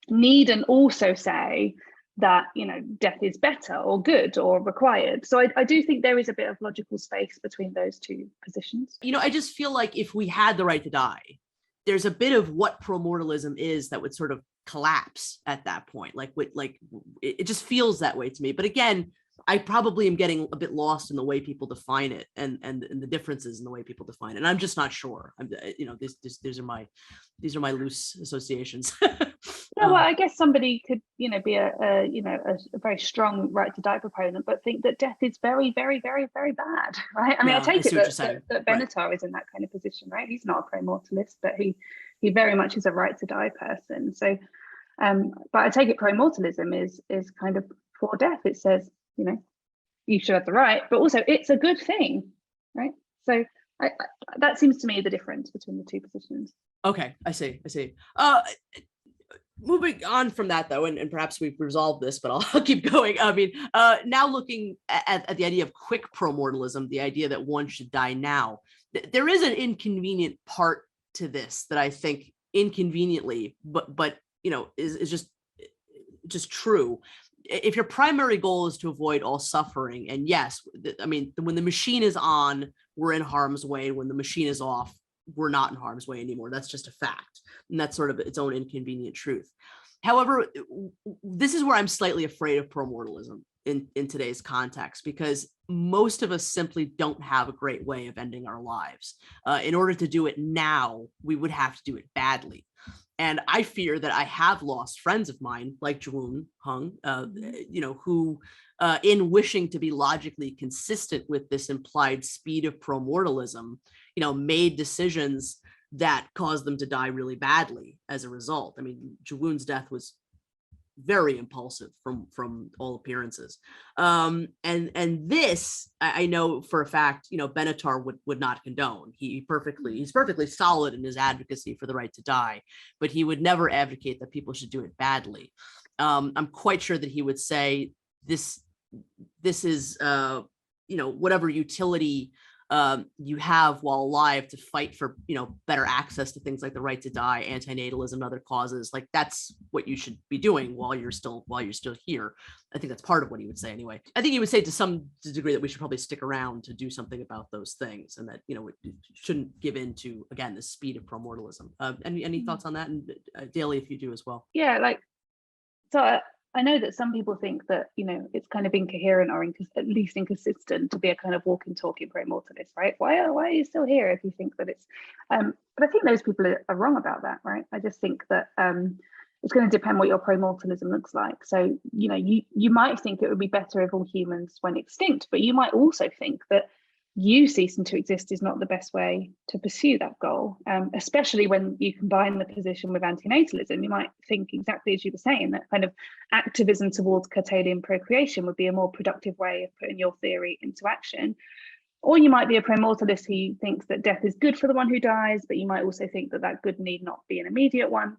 needn't also say that, you know, death is better or good or required. So I do think there is a bit of logical space between those two positions.
You know, I just feel like if we had the right to die, there's a bit of what promortalism is that would sort of collapse at that point. Like it just feels that way to me. But again, I probably am getting a bit lost in the way people define it and the differences in the way people define it. And I'm just not sure. You know, these are my loose associations.
Yeah, well, I guess somebody could, you know, be a very strong right to die proponent, but think that death is very, very, very, very bad, right? I mean, I take it that Benatar is in that kind of position, right? He's not a promortalist, but he very much is a right to die person. So, but I take it promortalism is kind of for death. It says, you know, you should have the right, but also it's a good thing, right? So that seems to me the difference between the two positions.
Okay, I see. Moving on from that, though, and perhaps we've resolved this, but I'll keep going. I mean, now looking at the idea of quick promortalism, the idea that one should die now, there is an inconvenient part to this that I think inconveniently, but is just true. If your primary goal is to avoid all suffering, and yes, I mean, when the machine is on, we're in harm's way. When the machine is off, we're not in harm's way anymore. That's just a fact. And that's sort of its own inconvenient truth. However, this is where I'm slightly afraid of promortalism in today's context, because most of us simply don't have a great way of ending our lives. In order to do it now, we would have to do it badly. And I fear that I have lost friends of mine like Jwoon Hung, who in wishing to be logically consistent with this implied speed of promortalism, made decisions that caused them to die really badly as a result. I mean, Jwoon's death was very impulsive from all appearances. And this, I know for a fact, Benatar would not condone. He's perfectly solid in his advocacy for the right to die, but he would never advocate that people should do it badly. I'm quite sure that he would say this is, whatever utility you have while alive to fight for, better access to things like the right to die, anti-natalism, and other causes. Like, that's what you should be doing while you're still here. I think that's part of what he would say anyway. I think he would say to some degree that we should probably stick around to do something about those things, and that, it shouldn't give in to, again, the speed of promortalism. Any thoughts on that? And Daly, if you do as well.
Yeah, I know that some people think that, it's kind of incoherent or at least inconsistent to be a kind of walking, talking promortalist, right? Why are you still here if you think that it's, but I think those people are wrong about that, right? I just think that it's going to depend what your promortalism looks like. So, you might think it would be better if all humans went extinct, but you might also think that you ceasing to exist is not the best way to pursue that goal, especially when you combine the position with antinatalism. You might think exactly as you were saying, that kind of activism towards curtailing procreation would be a more productive way of putting your theory into action. Or you might be a promortalist who thinks that death is good for the one who dies, but you might also think that that good need not be an immediate one.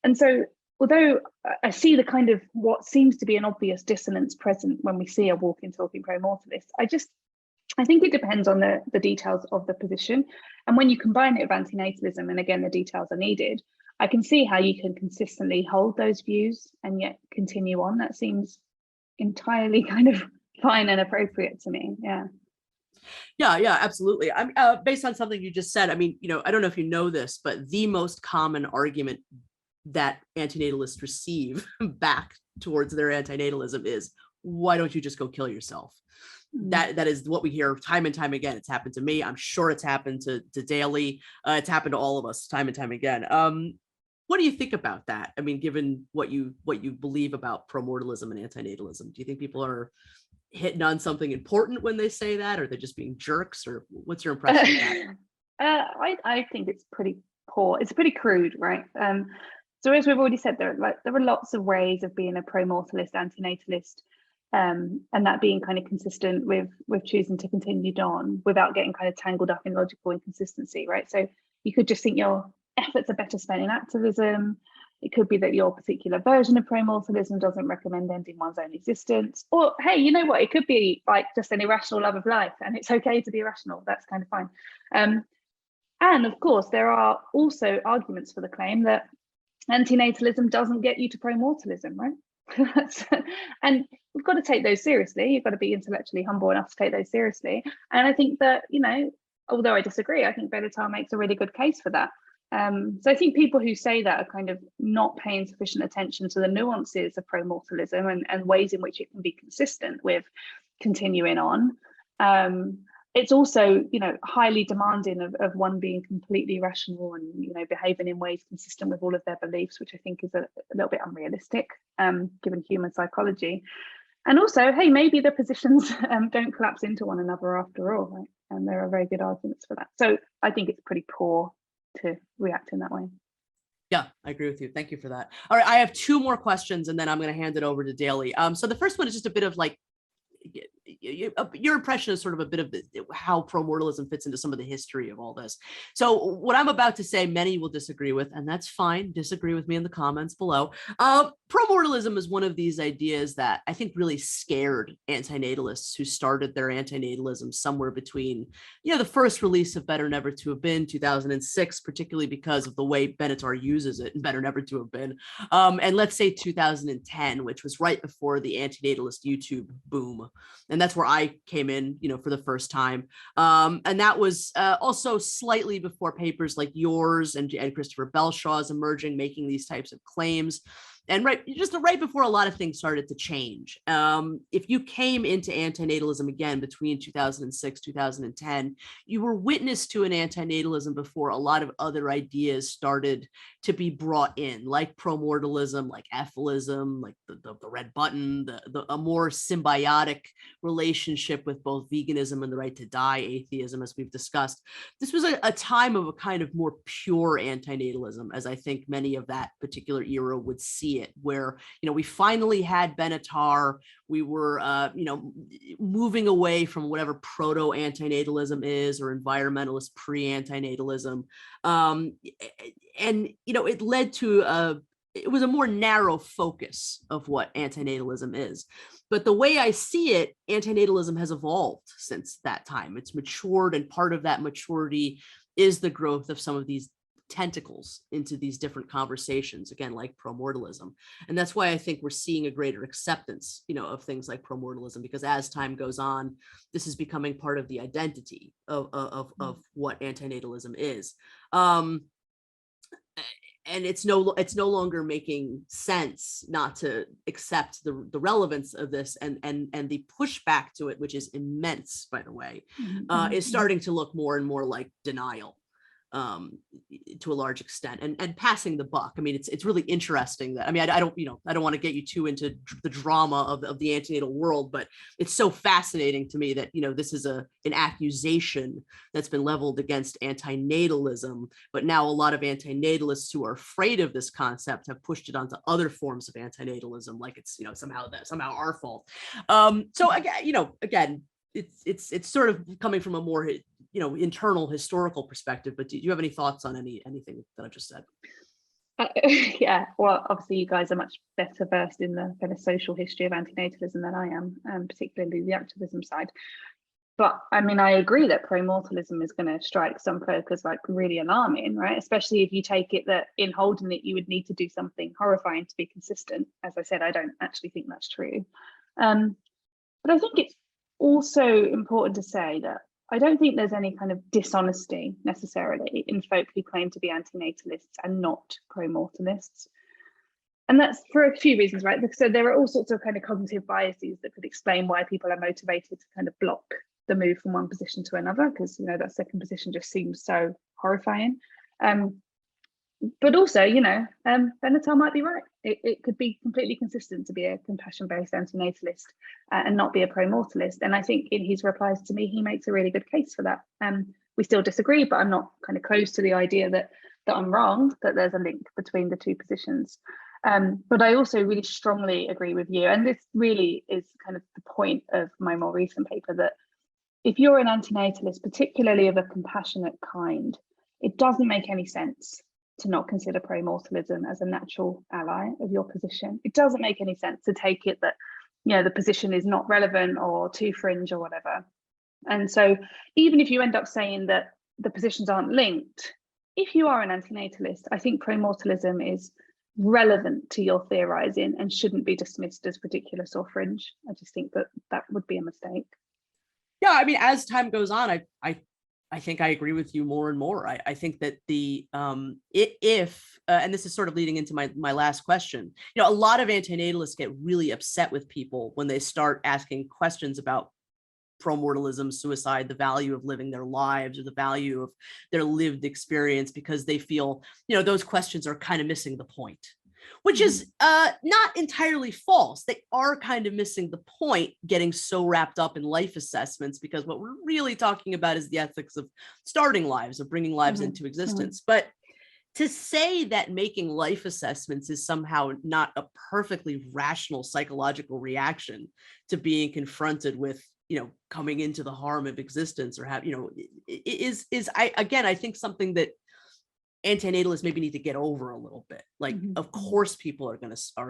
And so, although I see the kind of what seems to be an obvious dissonance present when we see a walking, talking promortalist, I think it depends on the details of the position. And when you combine it with antinatalism, and again, the details are needed, I can see how you can consistently hold those views and yet continue on. That seems entirely kind of fine and appropriate to me. Yeah.
Yeah, absolutely. I'm based on something you just said. I mean, I don't know if you know this, but the most common argument that antinatalists receive back towards their antinatalism is, why don't you just go kill yourself? That is what we hear time and time again. It's happened to me. I'm sure it's happened to Daly. It's happened to all of us time and time again. What do you think about that? I mean, given what you believe about promortalism and antinatalism, do you think people are hitting on something important when they say that, or they're just being jerks, or what's your impression of that?
I think it's pretty poor. It's pretty crude, right? So as we've already said, there are lots of ways of being a promortalist, antinatalist. And that being kind of consistent with choosing to continue on without getting kind of tangled up in logical inconsistency, right? So you could just think your efforts are better spent in activism. It could be that your particular version of promortalism doesn't recommend ending one's own existence. Or, hey, you know what? It could be like just an irrational love of life, and it's okay to be irrational. That's kind of fine. And of course, there are also arguments for the claim that antinatalism doesn't get you to promortalism, right? And we've got to take those seriously. You've got to be intellectually humble enough to take those seriously. And I think that, although I disagree, I think Benatar makes a really good case for that. So I think people who say that are kind of not paying sufficient attention to the nuances of promortalism and ways in which it can be consistent with continuing on. It's also, highly demanding of one being completely rational and, behaving in ways consistent with all of their beliefs, which I think is a little bit unrealistic, given human psychology. And also, hey, maybe the positions don't collapse into one another after all, right? And there are very good arguments for that. So I think it's pretty poor to react in that way.
Yeah, I agree with you. Thank you for that. All right, I have two more questions, and then I'm going to hand it over to Daly. So the first one is just a bit of your impression is sort of a bit of how promortalism fits into some of the history of all this. So what I'm about to say, many will disagree with, and that's fine. Disagree with me in the comments below. Promortalism is one of these ideas that I think really scared antinatalists who started their antinatalism somewhere between, the first release of Better Never to Have Been, 2006, particularly because of the way Benatar uses it in Better Never to Have Been, and let's say 2010, which was right before the Anti-natalist YouTube boom. And that's where I came in, for the first time. And that was also slightly before papers like yours and Christopher Belshaw's emerging, making these types of claims. And right before a lot of things started to change. If you came into antinatalism again between 2006, 2010, you were witness to an antinatalism before a lot of other ideas started to be brought in, like promortalism, like ephilism, like the red button, a more symbiotic relationship with both veganism and the right to die, atheism, as we've discussed. This was a time of a kind of more pure antinatalism, as I think many of that particular era would see it, where, we finally had Benatar. We were, moving away from whatever proto-antinatalism is or environmentalist pre-antinatalism. And, it led to it was a more narrow focus of what antinatalism is. But the way I see it, antinatalism has evolved since that time. It's matured, and part of that maturity is the growth of some of these tentacles into these different conversations, again, like promortalism. And that's why I think we're seeing a greater acceptance, of things like promortalism, because as time goes on, this is becoming part of the identity of what antinatalism is. And it's no longer making sense not to accept the relevance of this, and the pushback to it, which is immense, by the way, is starting to look more and more like denial. To a large extent, and passing the buck. I mean, it's really interesting that, I don't want to get you too into the drama of the antinatal world, but it's so fascinating to me that, this is an accusation that's been leveled against antinatalism, but now a lot of antinatalists who are afraid of this concept have pushed it onto other forms of antinatalism, like it's, somehow our fault. So again, it's sort of coming from a more internal historical perspective, but do you have any thoughts on anything that I've just said?
Yeah, well, obviously you guys are much better versed in the kind of social history of antinatalism than I am, particularly the activism side. But I agree that promortalism is going to strike some folk as like really alarming, right? Especially if you take it that in holding it, you would need to do something horrifying to be consistent. As I said, I don't actually think that's true. But I think it's also important to say that I don't think there's any kind of dishonesty necessarily in folk who claim to be antinatalists and not promortalists. And that's for a few reasons, right? So there are all sorts of kind of cognitive biases that could explain why people are motivated to kind of block the move from one position to another, because, that second position just seems so horrifying. But also, Benatar might be right. It could be completely consistent to be a compassion-based antinatalist and not be a promortalist. And I think in his replies to me, he makes a really good case for that. We still disagree, but I'm not kind of close to the idea that I'm wrong, that there's a link between the two positions. But I also really strongly agree with you. And this really is kind of the point of my more recent paper, that if you're an antinatalist, particularly of a compassionate kind, it doesn't make any sense to not consider promortalism as a natural ally of your position. It doesn't make any sense to take it that, the position is not relevant or too fringe or whatever. And so even if you end up saying that the positions aren't linked, if you are an antinatalist, I think promortalism is relevant to your theorizing and shouldn't be dismissed as ridiculous or fringe. I just think that would be a mistake.
Yeah, as time goes on, I think I agree with you more and more. I think that and this is sort of leading into my last question, a lot of antinatalists get really upset with people when they start asking questions about promortalism, suicide, the value of living their lives, or the value of their lived experience, because they feel, those questions are kind of missing the point. Which is not entirely false. They are kind of missing the point, getting so wrapped up in life assessments, because what we're really talking about is the ethics of starting lives, of bringing lives into existence. But to say that making life assessments is somehow not a perfectly rational psychological reaction to being confronted with coming into the harm of existence, or have, I think something that antinatalists maybe need to get over a little bit. Like, of course, people are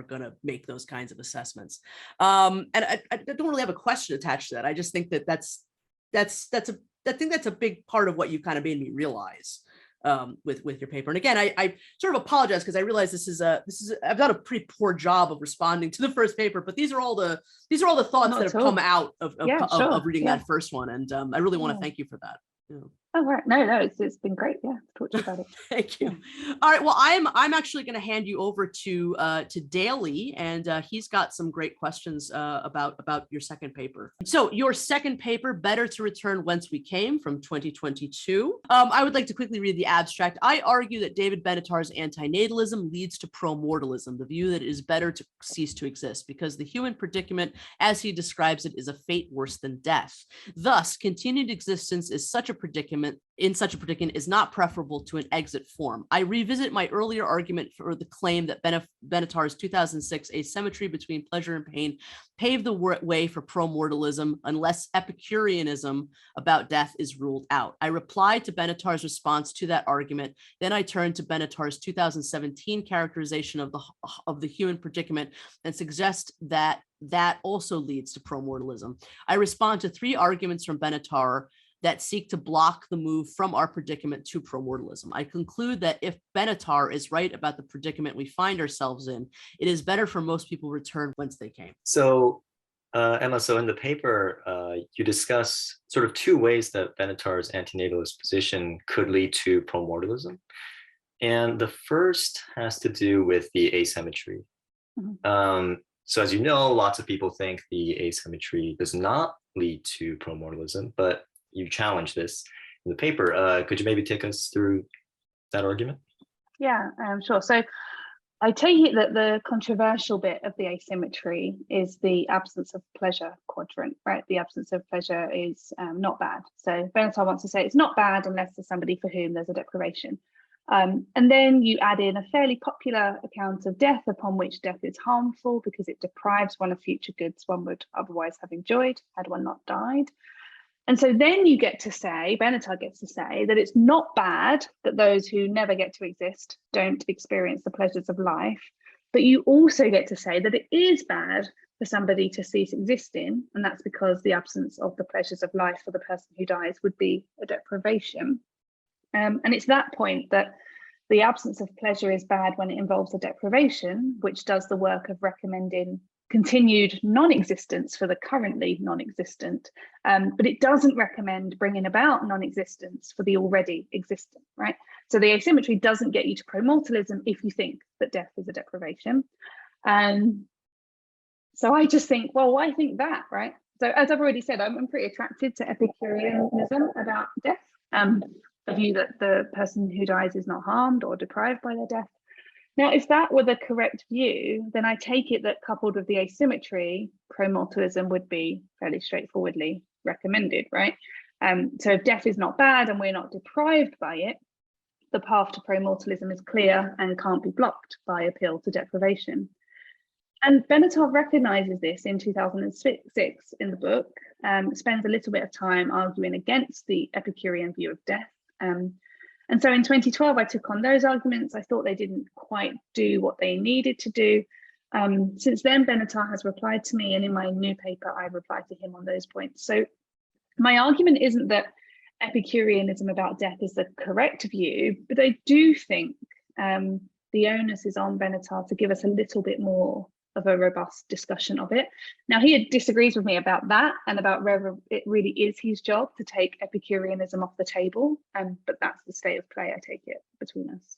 gonna make those kinds of assessments. And I don't really have a question attached to that. I just think that's a big part of what you kind of made me realize with your paper. And again, I sort of apologize because I realize I've done a pretty poor job of responding to the first paper, but these are all the thoughts that have come out of reading that first one, and I really want to thank you for that. Yeah.
Oh, right. No, it's been great. Yeah, to talk to you about it.
Thank you. Yeah. All right. Well, I'm actually going to hand you over to Daly, and he's got some great questions about your second paper. So your second paper, Better to Return Whence We Came, from 2022. I would like to quickly read the abstract. I argue that David Benatar's anti-natalism leads to promortalism, the view that it is better to cease to exist because the human predicament, as he describes it, is a fate worse than death. Thus, continued existence is such a predicament is not preferable to an exit form. I revisit my earlier argument for the claim that Benatar's 2006 asymmetry between pleasure and pain paved the way for promortalism unless Epicureanism about death is ruled out. I replied to Benatar's response to that argument. Then I turned to Benatar's 2017 characterization of the human predicament and suggest that also leads to promortalism. I respond to three arguments from Benatar that seek to block the move from our predicament to promortalism. I conclude that if Benatar is right about the predicament we find ourselves in, it is better for most people to return whence they came.
So, Emma, so in the paper, you discuss sort of two ways that Benatar's antinatalist position could lead to promortalism. And the first has to do with the asymmetry. So as you know, lots of people think the asymmetry does not lead to promortalism, but you challenge this in the paper. Could you maybe take us through that argument?
Yeah, sure. So I take it that the controversial bit of the asymmetry is the absence of pleasure quadrant, right? The absence of pleasure is not bad. So Benatar wants to say it's not bad unless there's somebody for whom there's a deprivation. And then you add in a fairly popular account of death, upon which death is harmful because it deprives one of future goods one would otherwise have enjoyed had one not died. And so then you get to say, Benatar gets to say, that it's not bad that those who never get to exist don't experience the pleasures of life, but you also get to say that it is bad for somebody to cease existing, and that's because the absence of the pleasures of life for the person who dies would be a deprivation. And it's that point that the absence of pleasure is bad when it involves a deprivation, which does the work of recommending continued non-existence for the currently non-existent, but it doesn't recommend bringing about non-existence for the already existent, right? So the asymmetry doesn't get you to promortalism if you think that death is a deprivation. So I just think, well, why think that, right? So as I've already said, I'm pretty attracted to Epicureanism about death, the view that the person who dies is not harmed or deprived by their death. Now, if that were the correct view, then I take it that coupled with the asymmetry, promortalism would be fairly straightforwardly recommended, right? So if death is not bad and we're not deprived by it, the path to promortalism is clear and can't be blocked by appeal to deprivation. And Benatar recognises this in 2006 in the book, spends a little bit of time arguing against the Epicurean view of death. And so in 2012, I took on those arguments. I thought they didn't quite do what they needed to do. Since then, Benatar has replied to me, and in my new paper, I replied to him on those points. So my argument isn't that Epicureanism about death is the correct view, but I do think the onus is on Benatar to give us a little bit more of a robust discussion of it. Now, he disagrees with me about that and about whether it really is his job to take Epicureanism off the table, but that's the state of play, I take it, between us.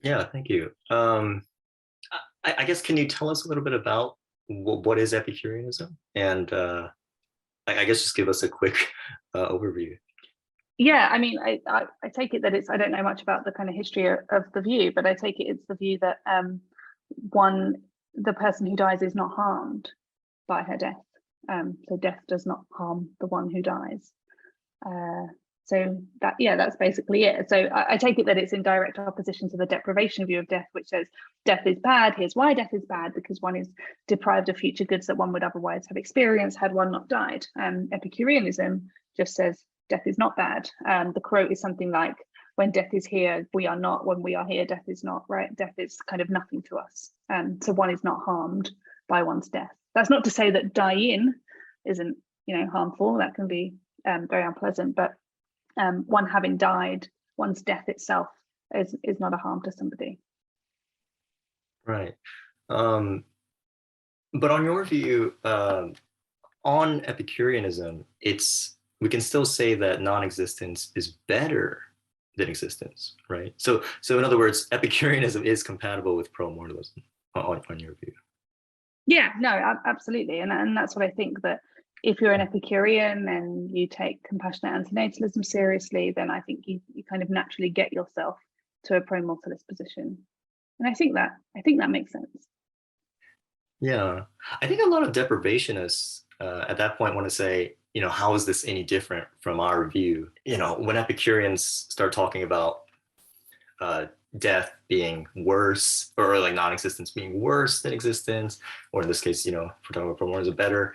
Yeah, thank you. I guess, can you tell us a little bit about what is Epicureanism? And I guess just give us a quick overview.
Yeah, I mean, I take it that I don't know much about the kind of history of the view, but I take it it's the view that the person who dies is not harmed by her death. So death does not harm the one who dies. So that's basically it. So I take it that it's in direct opposition to the deprivation view of death, which says death is bad. Here's why death is bad: because one is deprived of future goods that one would otherwise have experienced had one not died. Epicureanism just says death is not bad. The quote is something like, "When death is here, we are not. When we are here, death is not." Right? Death is kind of nothing to us. So one is not harmed by one's death. That's not to say that dying isn't, harmful. That can be very unpleasant, but one having died, one's death itself is not a harm to somebody.
Right. But on your view, on Epicureanism, we can still say that non-existence is better than existence, right? So in other words, Epicureanism is compatible with promortalism on your view.
Yeah, no, absolutely. And that's what I think, that if you're an Epicurean and you take compassionate antinatalism seriously, then I think you kind of naturally get yourself to a promortalist position. And I think that makes sense.
Yeah, I think a lot of deprivationists at that point want to say, how is this any different from our view? When Epicureans start talking about death being worse, or like non-existence being worse than existence, or in this case, if we're talking about promortalism, better.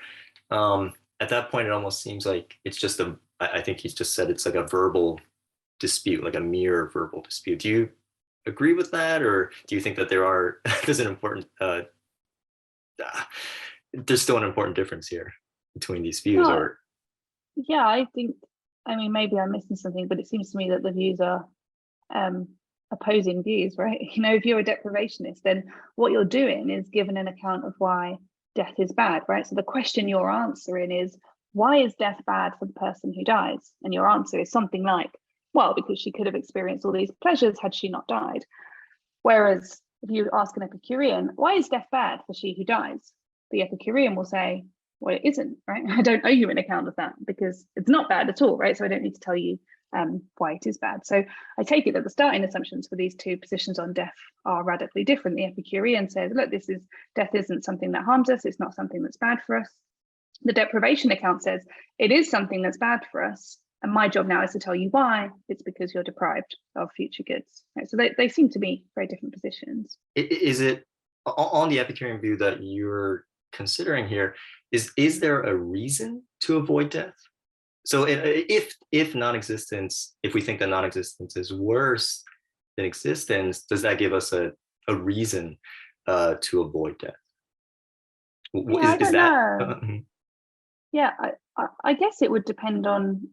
At that point, it almost seems like it's just I think he's just said it's like a verbal dispute, like a mere verbal dispute. Do you agree with that? Or do you think that there's still an important difference here between these views?
No. Yeah, I think, maybe I'm missing something, but it seems to me that the views are opposing views, right? If you're a deprivationist, then what you're doing is giving an account of why death is bad, right? So the question you're answering is, why is death bad for the person who dies? And your answer is something like, well, because she could have experienced all these pleasures had she not died. Whereas if you ask an Epicurean, why is death bad for she who dies? The Epicurean will say, well, it isn't, right? I don't owe you an account of that because it's not bad at all, right? So I don't need to tell you why it is bad. So I take it that the starting assumptions for these two positions on death are radically different. The Epicurean says, look, death isn't something that harms us. It's not something that's bad for us. The deprivation account says it is something that's bad for us. And my job now is to tell you why. It's because you're deprived of future goods. Right? So they seem to be very different positions.
Is it on the Epicurean view that you're considering here, is there a reason to avoid death? So if non-existence, if we think that non-existence is worse than existence, does that give us a reason to avoid death?
Yeah, I don't know. Yeah, I guess it would depend on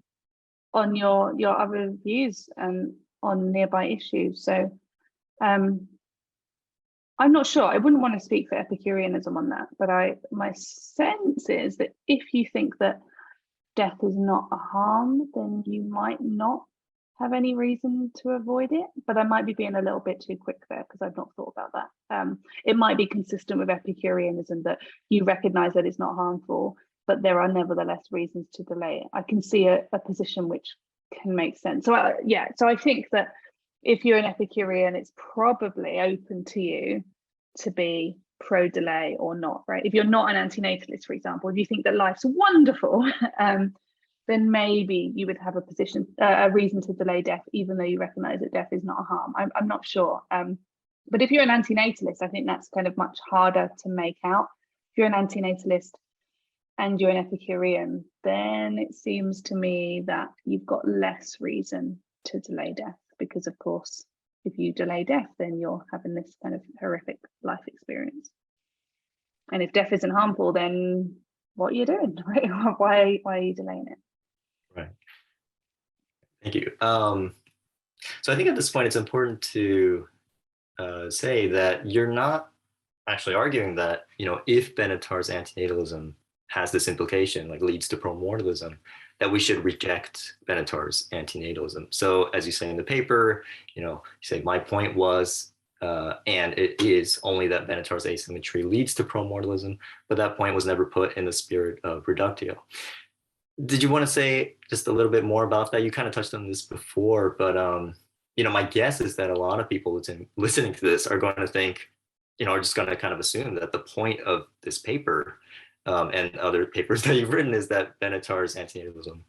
your other views and on nearby issues. So I'm not sure. I wouldn't want to speak for Epicureanism on that, but my sense is that if you think that death is not a harm, then you might not have any reason to avoid it. But I might be being a little bit too quick there because I've not thought about that. It might be consistent with Epicureanism that you recognize that it's not harmful, but there are nevertheless reasons to delay it. I can see a position which can make sense. So I think that if you're an Epicurean, it's probably open to you to be pro-delay or not, right? If you're not an antinatalist, for example, if you think that life's wonderful, then maybe you would have a reason to delay death, even though you recognize that death is not a harm. I'm not sure. But if you're an antinatalist, I think that's kind of much harder to make out. If you're an antinatalist and you're an Epicurean, then it seems to me that you've got less reason to delay death, because of course, if you delay death, then you're having this kind of horrific life experience. And if death isn't harmful, then what are you doing? Right? Why are you delaying it?
Right. Thank you. So I think at this point, it's important to say that you're not actually arguing that, if Benatar's antinatalism has this implication, like leads to promortalism, that we should reject Benatar's antinatalism. So as you say in the paper, you say my point was, and it is only that Benatar's asymmetry leads to promortalism, but that point was never put in the spirit of reductio. Did you want to say just a little bit more about that? You kind of touched on this before, but my guess is that a lot of people listening to this are going to think, are just going to kind of assume that the point of this paper and other papers that you've written is that Benatar's antinatalism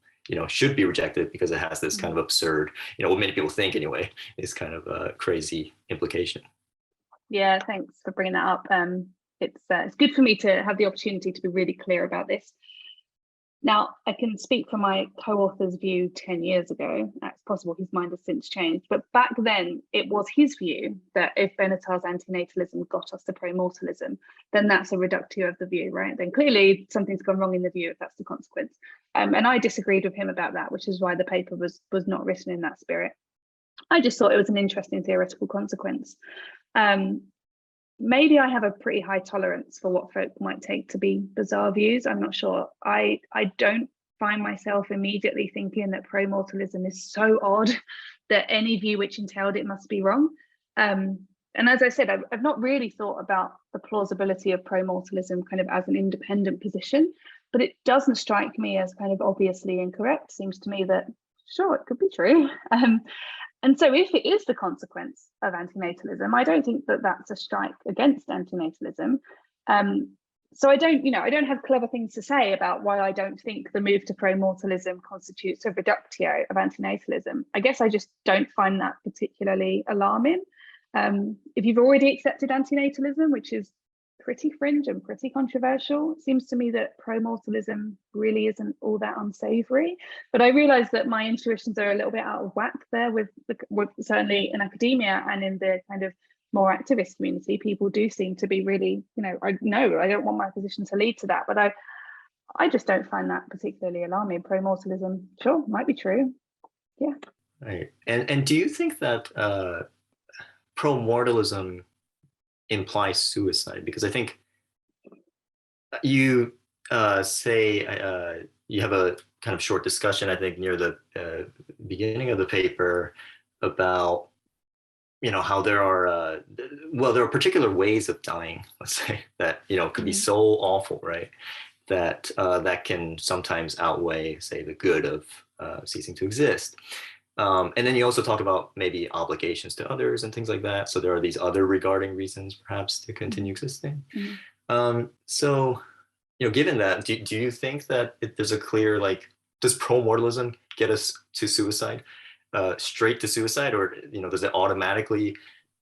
should be rejected because it has this kind of absurd, what many people think anyway, is kind of a crazy implication.
Yeah, thanks for bringing that up. It's good for me to have the opportunity to be really clear about this. Now, I can speak from my co-author's view 10 years ago. That's possible his mind has since changed. But back then, it was his view that if Benatar's antinatalism got us to promortalism, then that's a reductio of the view, right? Then clearly something's gone wrong in the view if that's the consequence. And I disagreed with him about that, which is why the paper was not written in that spirit. I just thought it was an interesting theoretical consequence. Maybe I have a pretty high tolerance for what folk might take to be bizarre views. I'm not sure. I don't find myself immediately thinking that promortalism is so odd that any view which entailed it must be wrong. And as I said, I've not really thought about the plausibility of promortalism kind of as an independent position, but it doesn't strike me as kind of obviously incorrect. Seems to me that, sure, it could be true. And so if it is the consequence of antinatalism, I don't think that that's a strike against antinatalism. So I don't have clever things to say about why I don't think the move to promortalism constitutes a reductio of antinatalism. I guess I just don't find that particularly alarming. If you've already accepted antinatalism, which is pretty fringe and pretty controversial, it seems to me that promortalism really isn't all that unsavory. But I realise that my intuitions are a little bit out of whack there with certainly in academia and in the kind of more activist community. People do seem to be really, I don't want my position to lead to that, but I just don't find that particularly alarming. Promortalism, sure, might be true. Yeah.
Right. And do you think that promortalism implies suicide? Because I think you say you have a kind of short discussion, I think, near the beginning of the paper about how there are particular ways of dying, let's say, that could be so awful, right, that that can sometimes outweigh, say, the good of ceasing to exist. And then you also talk about maybe obligations to others and things like that. So there are these other regarding reasons, perhaps, to continue existing. Mm-hmm. So, given that, do you think that there's a clear, does promortalism get us to suicide, straight to suicide, or does it automatically,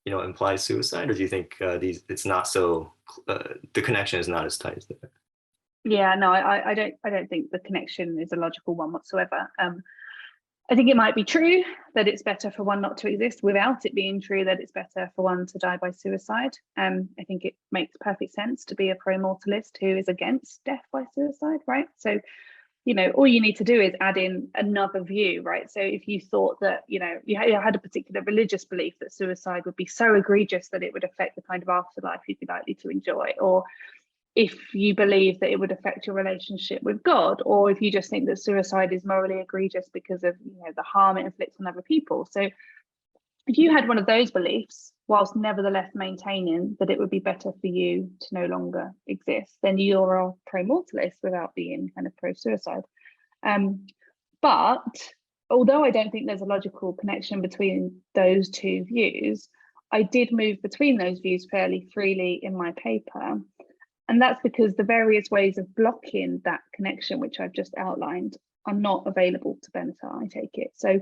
imply suicide, or do you think it's not so? The connection is not as tight as that.
Yeah, no, I don't think the connection is a logical one whatsoever. I think it might be true that it's better for one not to exist without it being true that it's better for one to die by suicide. I think it makes perfect sense to be a promortalist who is against death by suicide, right? So, all you need to do is add in another view, right? So if you thought that, you had a particular religious belief that suicide would be so egregious that it would affect the kind of afterlife you'd be likely to enjoy, or if you believe that it would affect your relationship with God, or if you just think that suicide is morally egregious because of the harm it inflicts on other people. So if you had one of those beliefs, whilst nevertheless maintaining that it would be better for you to no longer exist, then you're a promortalist without being kind of pro-suicide. But although I don't think there's a logical connection between those two views, I did move between those views fairly freely in my paper. And that's because the various ways of blocking that connection, which I've just outlined, are not available to Benatar, I take it. So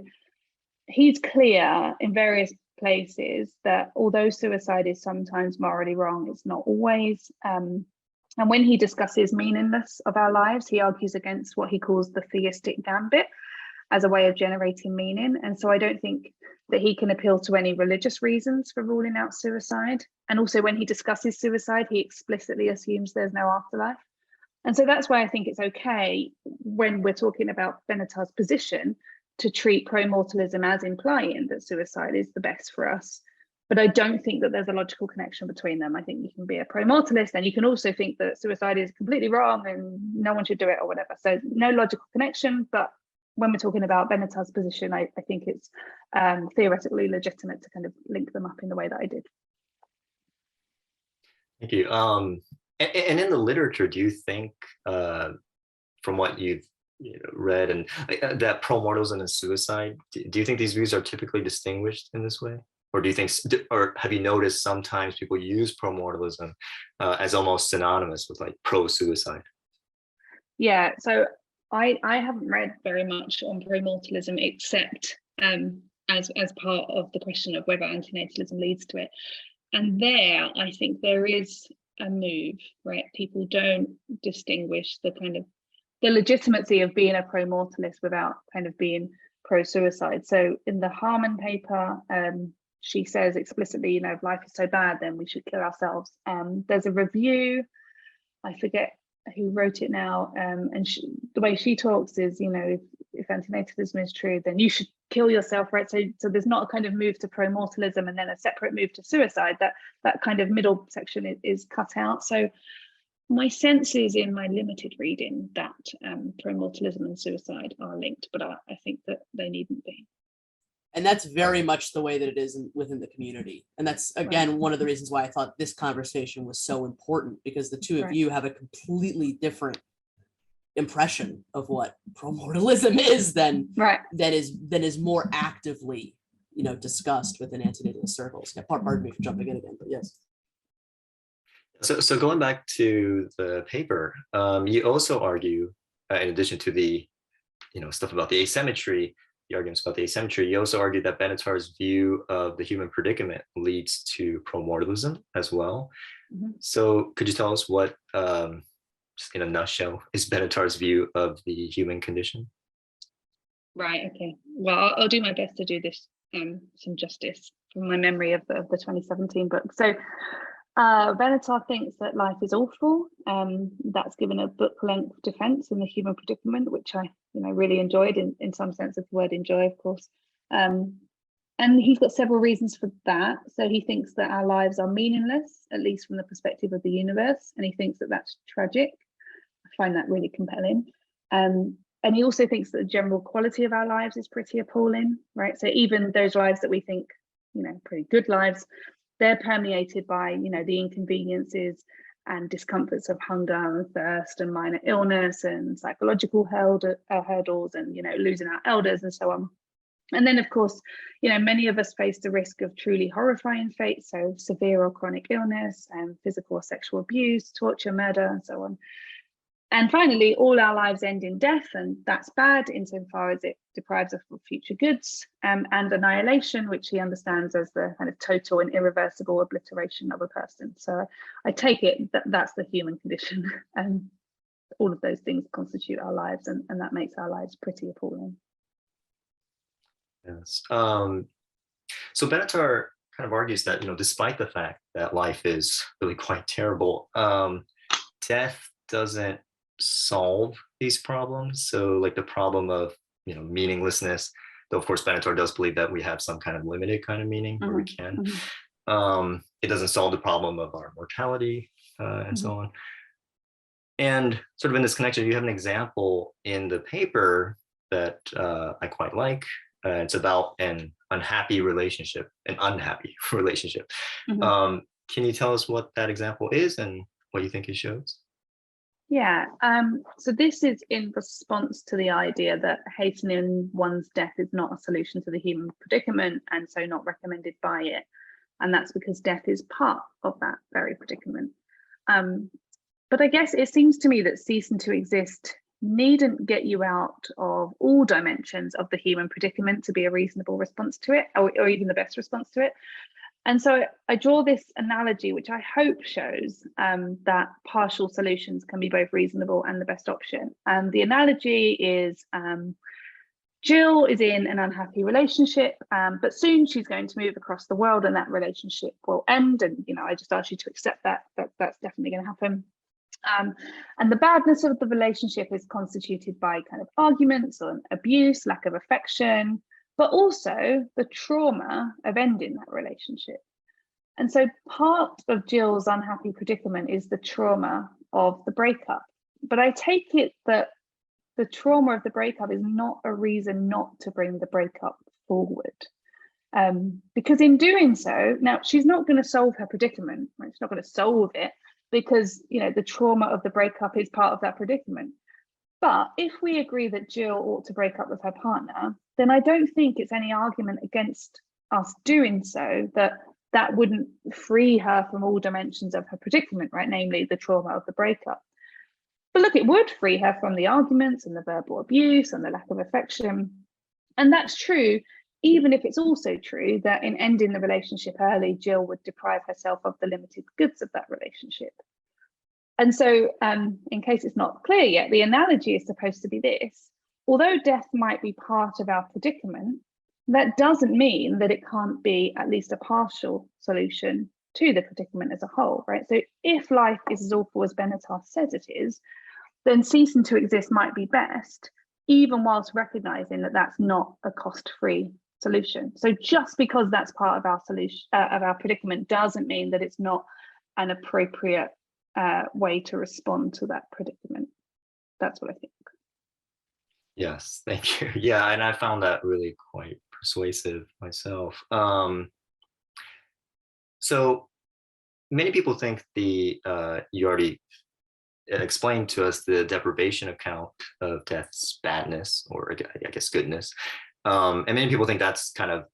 he's clear in various places that although suicide is sometimes morally wrong, it's not always. And when he discusses meaningless of our lives, he argues against what he calls the theistic gambit as a way of generating meaning. And so I don't think that he can appeal to any religious reasons for ruling out suicide. And also when he discusses suicide, he explicitly assumes there's no afterlife. And so that's why I think it's okay when we're talking about Benatar's position to treat promortalism as implying that suicide is the best for us. But I don't think that there's a logical connection between them. I think you can be a promortalist and you can also think that suicide is completely wrong and no one should do it or whatever. So no logical connection, but when we're talking about Benatar's position, I think it's theoretically legitimate to kind of link them up in the way that I did.
Thank you. And in the literature, do you think, from what you've read, and that promortalism and suicide, do you think these views are typically distinguished in this way? Or do you think, or have you noticed sometimes people use promortalism as almost synonymous with pro-suicide?
Yeah, so I haven't read very much on promortalism except as part of the question of whether antinatalism leads to it. And there, I think there is a move, right? People don't distinguish the kind of the legitimacy of being a promortalist without kind of being pro-suicide. So in the Harman paper, she says explicitly, you know, if life is so bad, then we should kill ourselves. There's a review, I forget who wrote it now, and the way she talks is, you know, if antinatalism is true, then you should kill yourself, right? So there's not a kind of move to promortalism and then a separate move to suicide. That kind of middle section is cut out. So my sense is, in my limited reading, that promortalism and suicide are linked, but I think that they needn't be.
And that's very much the way that it is within the community. And that's, again, one of the reasons why I thought this conversation was so important, because the two of you have a completely different impression of what promortalism is than is more actively, you know, discussed within antinatalist circles. Yeah, pardon me for jumping in again, but yes.
So going back to the paper, you also argue, in addition to the, you know, stuff about the asymmetry, the arguments about the asymmetry, you also argue that Benatar's view of the human predicament leads to promortalism as well. Mm-hmm. So could you tell us what, just in a nutshell, is Benatar's view of the human condition?
Right, okay. Well, I'll do my best to do this some justice from my memory of the 2017 book. So Benatar thinks that life is awful. That's given a book-length defense in the human predicament, which I, you know, really enjoyed in some sense of the word enjoy, of course. And he's got several reasons for that. So he thinks that our lives are meaningless, at least from the perspective of the universe, and he thinks that that's tragic. I find that really compelling. And he also thinks that the general quality of our lives is pretty appalling, right? So even those lives that we think, you know, pretty good lives, they're permeated by, you know, the inconveniences and discomforts of hunger and thirst and minor illness and psychological hurdles and, you know, losing our elders and so on. And then, of course, you know, many of us face the risk of truly horrifying fate, so severe or chronic illness and physical or sexual abuse, torture, murder, and so on. And finally, all our lives end in death, and that's bad insofar as it deprives us of future goods, and annihilation, which he understands as the kind of total and irreversible obliteration of a person. So I take it that that's the human condition, and all of those things constitute our lives, and that makes our lives pretty appalling.
Yes. So Benatar kind of argues that, you know, despite the fact that life is really quite terrible, death doesn't solve these problems. So like the problem of, you know, meaninglessness, though of course Benatar does believe that we have some kind of limited kind of meaning where we can. It doesn't solve the problem of our mortality and so on. And sort of in this connection, you have an example in the paper that I quite like. It's about an unhappy relationship. Can you tell us what that example is and what you think it shows?
Yeah, so this is in response to the idea that hastening one's death is not a solution to the human predicament, and so not recommended by it. And that's because death is part of that very predicament. But I guess it seems to me that ceasing to exist needn't get you out of all dimensions of the human predicament to be a reasonable response to it, or even the best response to it. And so I draw this analogy, which I hope shows that partial solutions can be both reasonable and the best option. And the analogy is Jill is in an unhappy relationship, but soon she's going to move across the world and that relationship will end. And, you know, I just ask you to accept that's definitely going to happen. And the badness of the relationship is constituted by kind of arguments or abuse, lack of affection, but also the trauma of ending that relationship. And so part of Jill's unhappy predicament is the trauma of the breakup. But I take it that the trauma of the breakup is not a reason not to bring the breakup forward. Because in doing so, now she's not going to solve her predicament, right? She's not going to solve it because, you know, the trauma of the breakup is part of that predicament. But if we agree that Jill ought to break up with her partner, then I don't think it's any argument against us doing so that wouldn't free her from all dimensions of her predicament, right? Namely, the trauma of the breakup. But look, it would free her from the arguments and the verbal abuse and the lack of affection. And that's true, even if it's also true that in ending the relationship early, Jill would deprive herself of the limited goods of that relationship. And so, in case it's not clear yet, the analogy is supposed to be this. Although death might be part of our predicament, that doesn't mean that it can't be at least a partial solution to the predicament as a whole, right? So if life is as awful as Benatar says it is, then ceasing to exist might be best, even whilst recognizing that that's not a cost-free solution. So just because that's part of our solution, of our predicament, doesn't mean that it's not an appropriate way to respond to that predicament. That's what I think.
Yes, thank you. Yeah, and I found that really quite persuasive myself. So many people think you already explained to us the deprivation account of death's badness, or I guess goodness. And many people think that's kind of,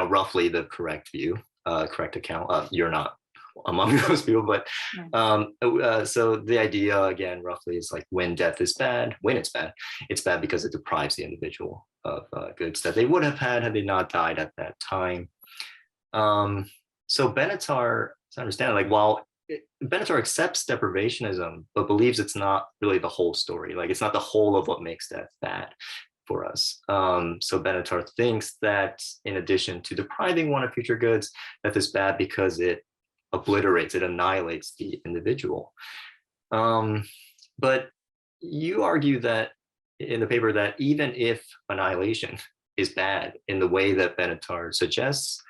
roughly the correct view, correct account. You're not among those people, but so the idea, again, roughly is like when death is bad, when it's bad because it deprives the individual of goods that they would have had they not died at that time. So Benatar, to understand, like, while Benatar accepts deprivationism, but believes it's not really the whole story. Like, it's not the whole of what makes death bad for us. So Benatar thinks that in addition to depriving one of future goods, death is bad because it obliterates, it annihilates the individual. But you argue that in the paper that even if annihilation is bad in the way that Benatar suggests,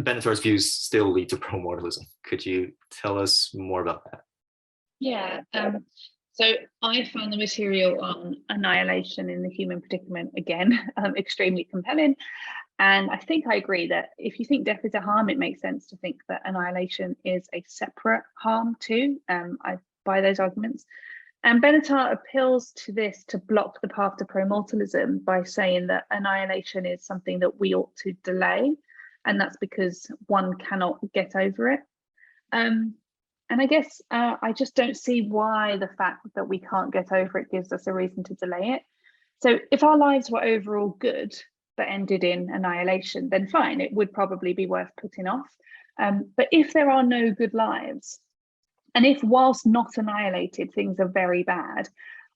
Benatar's views still lead to promortalism. Could you tell us more about that?
Yeah. So I found the material on annihilation in the human predicament, again, extremely compelling. And I think I agree that if you think death is a harm, it makes sense to think that annihilation is a separate harm too. I buy those arguments. And Benatar appeals to this to block the path to promortalism by saying that annihilation is something that we ought to delay. And that's because one cannot get over it. And I guess I just don't see why the fact that we can't get over it gives us a reason to delay it. So if our lives were overall good, but ended in annihilation, then fine, it would probably be worth putting off. But if there are no good lives, and if whilst not annihilated, things are very bad,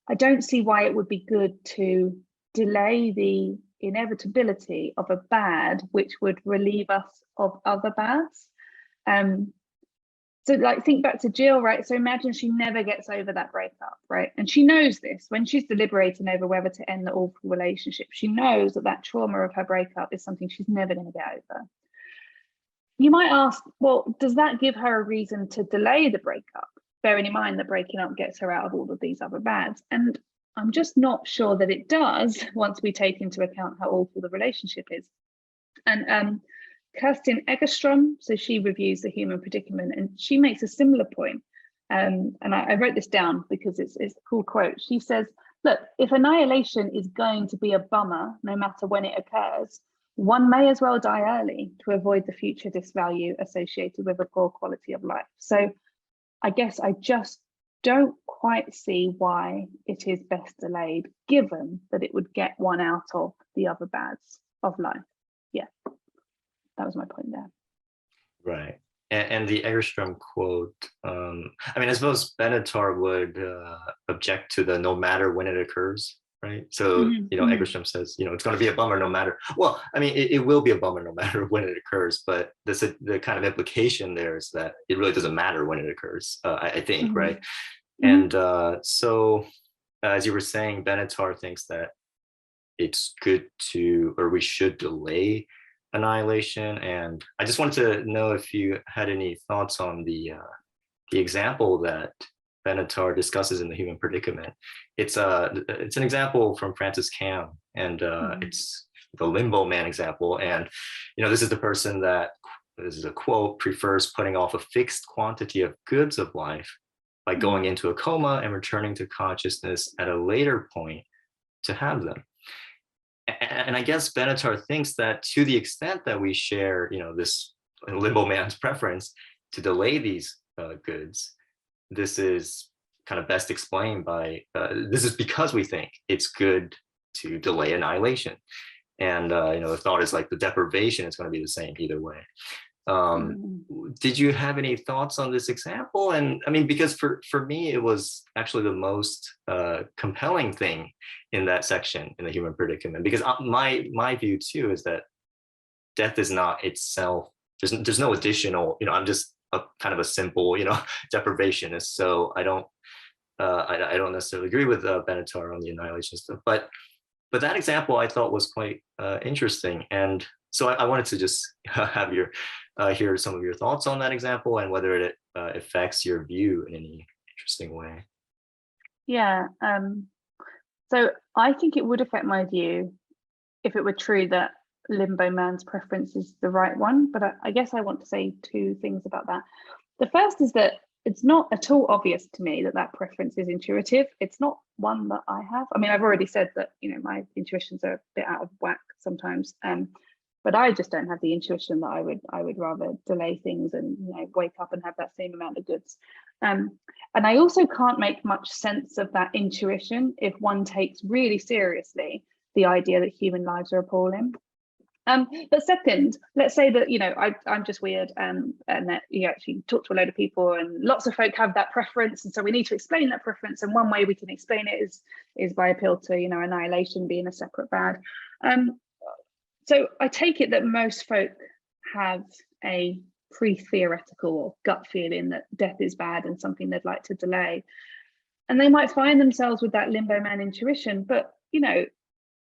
I don't see why it would be good to delay the inevitability of a bad which would relieve us of other bads. So like, think back to Jill, right? So imagine she never gets over that breakup, right? And she knows this when she's deliberating over whether to end the awful relationship. She knows that that trauma of her breakup is something she's never going to get over. You might ask, well, does that give her a reason to delay the breakup? Bearing in mind that breaking up gets her out of all of these other bads. And I'm just not sure that it does once we take into account how awful the relationship is. And Kerstin Egerstrom, so she reviews the human predicament, and she makes a similar point. And I wrote this down because it's a cool quote. She says, look, if annihilation is going to be a bummer, no matter when it occurs, one may as well die early to avoid the future disvalue associated with a poor quality of life. So I guess I just don't quite see why it is best delayed, given that it would get one out of the other bads of life. Yeah, that was my point there.
Right. And the Egerstrom quote, I mean, I suppose Benatar would object to the no matter when it occurs, right? So, Egerstrom says, it's going to be a bummer no matter. Well, I mean, it will be a bummer no matter when it occurs, but the kind of implication there is that it really doesn't matter when it occurs, I think, right? And so, as you were saying, Benatar thinks that it's good to, or we should delay annihilation. And I just wanted to know if you had any thoughts on the example that Benatar discusses in the human predicament. It's an example from Francis Cam, and it's the limbo man example. And this is the person that, this is a quote, prefers putting off a fixed quantity of goods of life by going into a coma and returning to consciousness at a later point to have them. And I guess Benatar thinks that to the extent that we share, this limbo man's preference to delay these goods, this is kind of best explained by, this is because we think it's good to delay annihilation. And, the thought is like the deprivation is going to be the same either way. Did you have any thoughts on this example? And I mean, because for me, it was actually the most compelling thing in that section in the human predicament, because my view too is that death is not itself, there's no additional, I'm just a kind of a simple, deprivationist. So I don't necessarily agree with Benatar on the annihilation stuff, but that example I thought was quite interesting. And so I wanted to just have hear some of your thoughts on that example and whether it affects your view in any interesting way.
Yeah. So I think it would affect my view if it were true that limbo man's preference is the right one. But I guess I want to say two things about that. The first is that it's not at all obvious to me that preference is intuitive. It's not one that I have. I mean, I've already said that, my intuitions are a bit out of whack sometimes. But I just don't have the intuition that I would rather delay things and wake up and have that same amount of goods. And I also can't make much sense of that intuition if one takes really seriously the idea that human lives are appalling. But second, let's say that I'm just weird and that you actually talk to a load of people and lots of folk have that preference, and so we need to explain that preference. And one way we can explain it is by appeal to annihilation being a separate bad. So I take it that most folk have a pre-theoretical or gut feeling that death is bad and something they'd like to delay. And they might find themselves with that limbo man intuition, but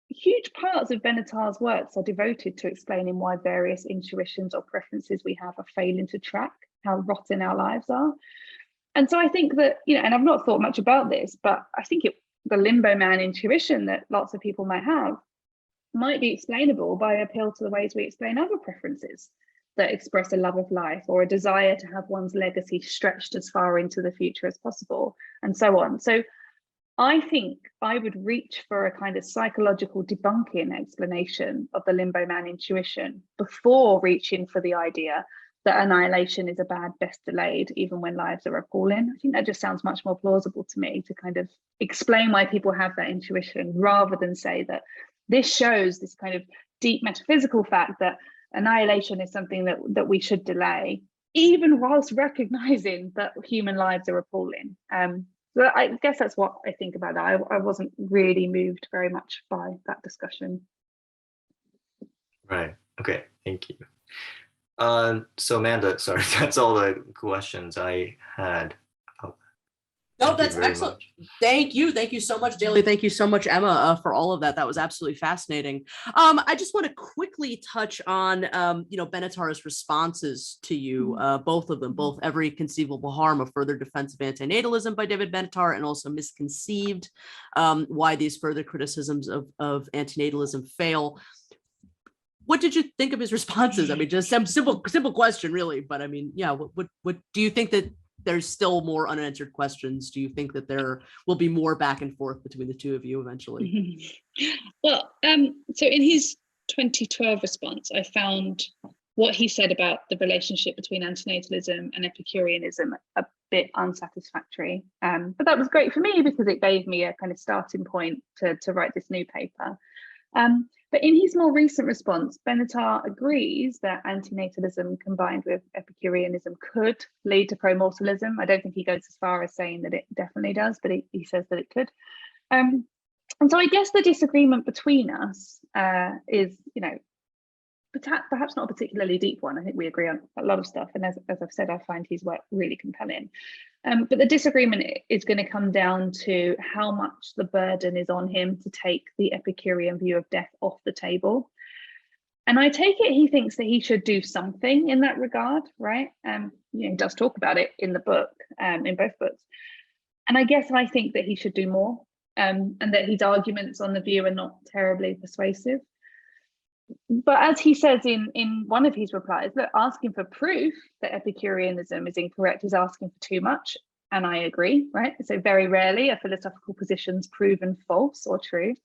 huge parts of Benatar's works are devoted to explaining why various intuitions or preferences we have are failing to track how rotten our lives are. And so I think that, and I've not thought much about this, but I think the limbo man intuition that lots of people might have might be explainable by appeal to the ways we explain other preferences that express a love of life or a desire to have one's legacy stretched as far into the future as possible, and so on. So I think I would reach for a kind of psychological debunking explanation of the limbo man intuition before reaching for the idea that annihilation is a bad best delayed, even when lives are appalling. I think that just sounds much more plausible to me to kind of explain why people have that intuition, rather than say that this shows this kind of deep metaphysical fact that annihilation is something that we should delay, even whilst recognizing that human lives are appalling. So I guess that's what I think about that. I wasn't really moved very much by that discussion.
Right. Okay. Thank you. So Amanda, sorry, that's all the questions I had.
No, that's excellent. Thank you. Thank you so much, Daly. Thank you so much, Emma, for all of that. That was absolutely fascinating. I just want to quickly touch on, Benatar's responses to you, both of them, both Every Conceivable Harm, A Further Defense of Antinatalism by David Benatar, and also Misconceived, Why These Further Criticisms of Antinatalism Fail. What did you think of his responses? I mean, just some simple question, really. But I mean, yeah, what do you think that there's still more unanswered questions? Do you think that there will be more back and forth between the two of you eventually?
Well, so in his 2012 response, I found what he said about the relationship between antinatalism and Epicureanism a bit unsatisfactory. But that was great for me because it gave me a kind of starting point to write this new paper. But in his more recent response, Benatar agrees that antinatalism combined with Epicureanism could lead to promortalism. I don't think he goes as far as saying that it definitely does, but he says that it could. And so I guess the disagreement between us is, perhaps not a particularly deep one. I think we agree on a lot of stuff. And as I've said, I find his work really compelling. But the disagreement is going to come down to how much the burden is on him to take the Epicurean view of death off the table. And I take it he thinks that he should do something in that regard, right? He does talk about it in the book, in both books. And I guess I think that he should do more, and that his arguments on the view are not terribly persuasive. But as he says in one of his replies, that asking for proof that Epicureanism is incorrect is asking for too much. And I agree, right? So very rarely are philosophical positions proven false or true.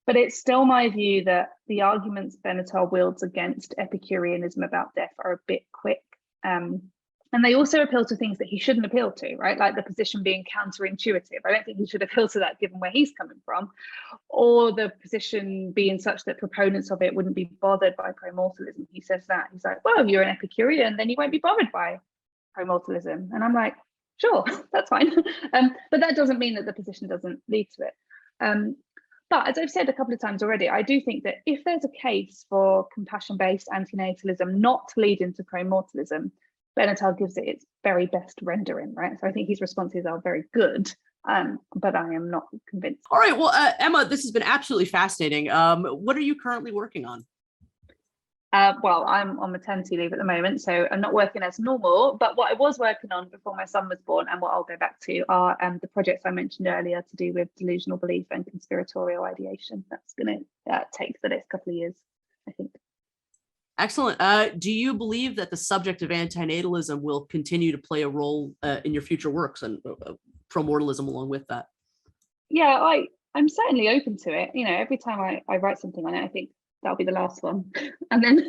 But it's still my view that the arguments Benatar wields against Epicureanism about death are a bit quick.
And they also appeal to things that he shouldn't appeal to, right? Like the position being counterintuitive. I don't think he should appeal to that given where he's coming from, or the position being such that proponents of it wouldn't be bothered by promortalism. He says that. He's like, well, if you're an Epicurean, then you won't be bothered by promortalism. And I'm like, sure, that's fine. But that doesn't mean that the position doesn't lead to it. But as I've said a couple of times already, I do think that if there's a case for compassion-based antinatalism not leading to promortalism, Benatar gives it its very best rendering, right? So I think his responses are very good, but I am not convinced.
All right, well, Emma, this has been absolutely fascinating. What are you currently working on?
Well, I'm on maternity leave at the moment, so I'm not working as normal, but what I was working on before my son was born and what I'll go back to are the projects I mentioned earlier to do with delusional belief and conspiratorial ideation. That's going to take the next couple of years, I think.
Excellent. Do you believe that the subject of antinatalism will continue to play a role in your future works and promortalism along with that?
Yeah, I'm certainly open to it. You know, every time I write something on it, I think that'll be the last one. and then,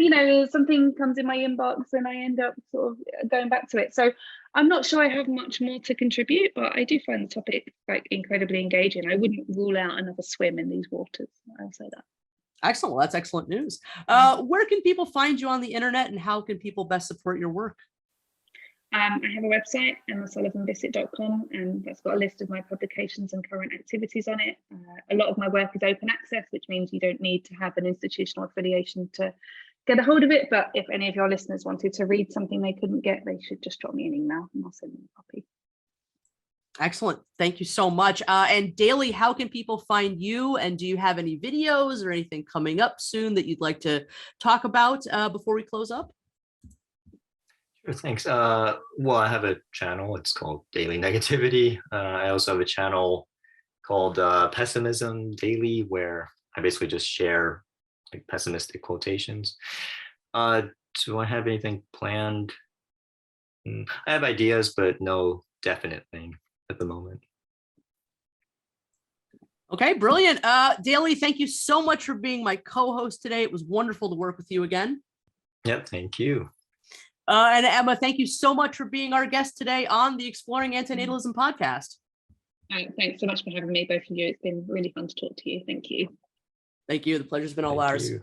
you know, something comes in my inbox and I end up sort of going back to it. So I'm not sure I have much more to contribute, but I do find the topic like incredibly engaging. I wouldn't rule out another swim in these waters. I'll say that.
Excellent. Well, that's excellent news. Where can people find you on the internet and how can people best support your work?
I have a website, emasullivanbissett.com, and that's got a list of my publications and current activities on it. A lot of my work is open access, which means you don't need to have an institutional affiliation to get a hold of it. But if any of your listeners wanted to read something they couldn't get, they should just drop me an email and I'll send them a copy.
Excellent. Thank you so much. And Daly, how can people find you? And do you have any videos or anything coming up soon that you'd like to talk about before we close up?
Sure, thanks. Well, I have a channel. It's called Daily Negativity. I also have a channel called Pessimism Daily, where I basically just share like pessimistic quotations. Do I have anything planned? I have ideas, but no definite thing at the moment.
Okay, brilliant. Daly, thank you so much for being my co-host today. It was wonderful to work with you again.
Yep, thank you.
And Emma, thank you so much for being our guest today on the Exploring Antinatalism Podcast.
Thanks so much for having me, both of you. It's been really fun to talk to you. Thank you.
Thank you. The pleasure's been all ours.
You.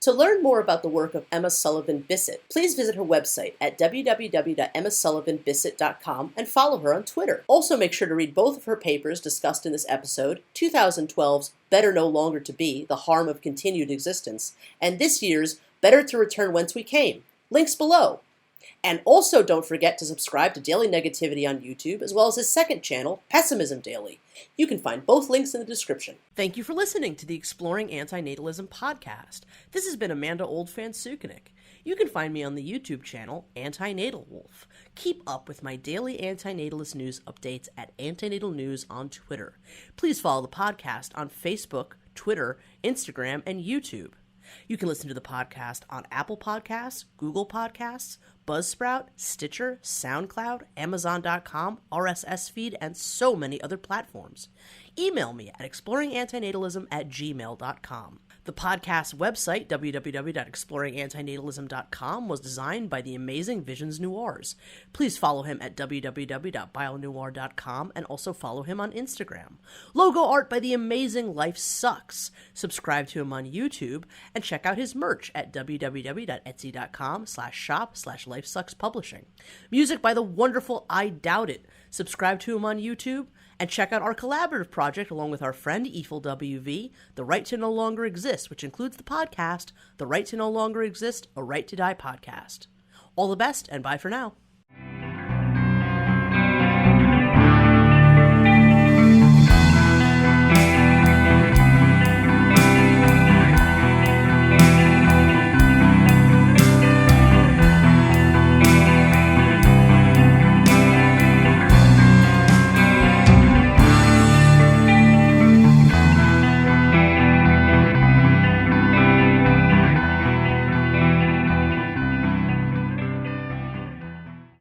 To learn more about the work of Ema Sullivan Bissett, please visit her website at www.emasullivanbissett.com and follow her on Twitter. Also make sure to read both of her papers discussed in this episode, 2012's Better No Longer to Be, The Harm of Continued Existence, and this year's Better to Return Whence We Came. Links below. And also don't forget to subscribe to Daily Negativity on YouTube, as well as his second channel, Pessimism Daily. You can find both links in the description. Thank you for listening to the Exploring Antinatalism Podcast. This has been Amanda Oldphan Sukenick. You can find me on the YouTube channel, Anti-Natal Wolf. Keep up with my daily antinatalist news updates at Antinatal News on Twitter. Please follow the podcast on Facebook, Twitter, Instagram, and YouTube. You can listen to the podcast on Apple Podcasts, Google Podcasts, Buzzsprout, Stitcher, SoundCloud, Amazon.com, RSS feed, and so many other platforms. Email me at exploringantinatalism@gmail.com. The podcast website, www.exploringantinatalism.com, was designed by the amazing Visions Noirs. Please follow him at www.bionoir.com and also follow him on Instagram. Logo art by the amazing Life Sucks. Subscribe to him on YouTube and check out his merch at www.etsy.com/shop/LifeSucksPublishing. Music by the wonderful I Doubt It. Subscribe to him on YouTube and check out our collaborative project along with our friend Eiffel WV, The Right to No Longer Exist, which includes the podcast, The Right to No Longer Exist, A Right to Die podcast. All the best, and bye for now.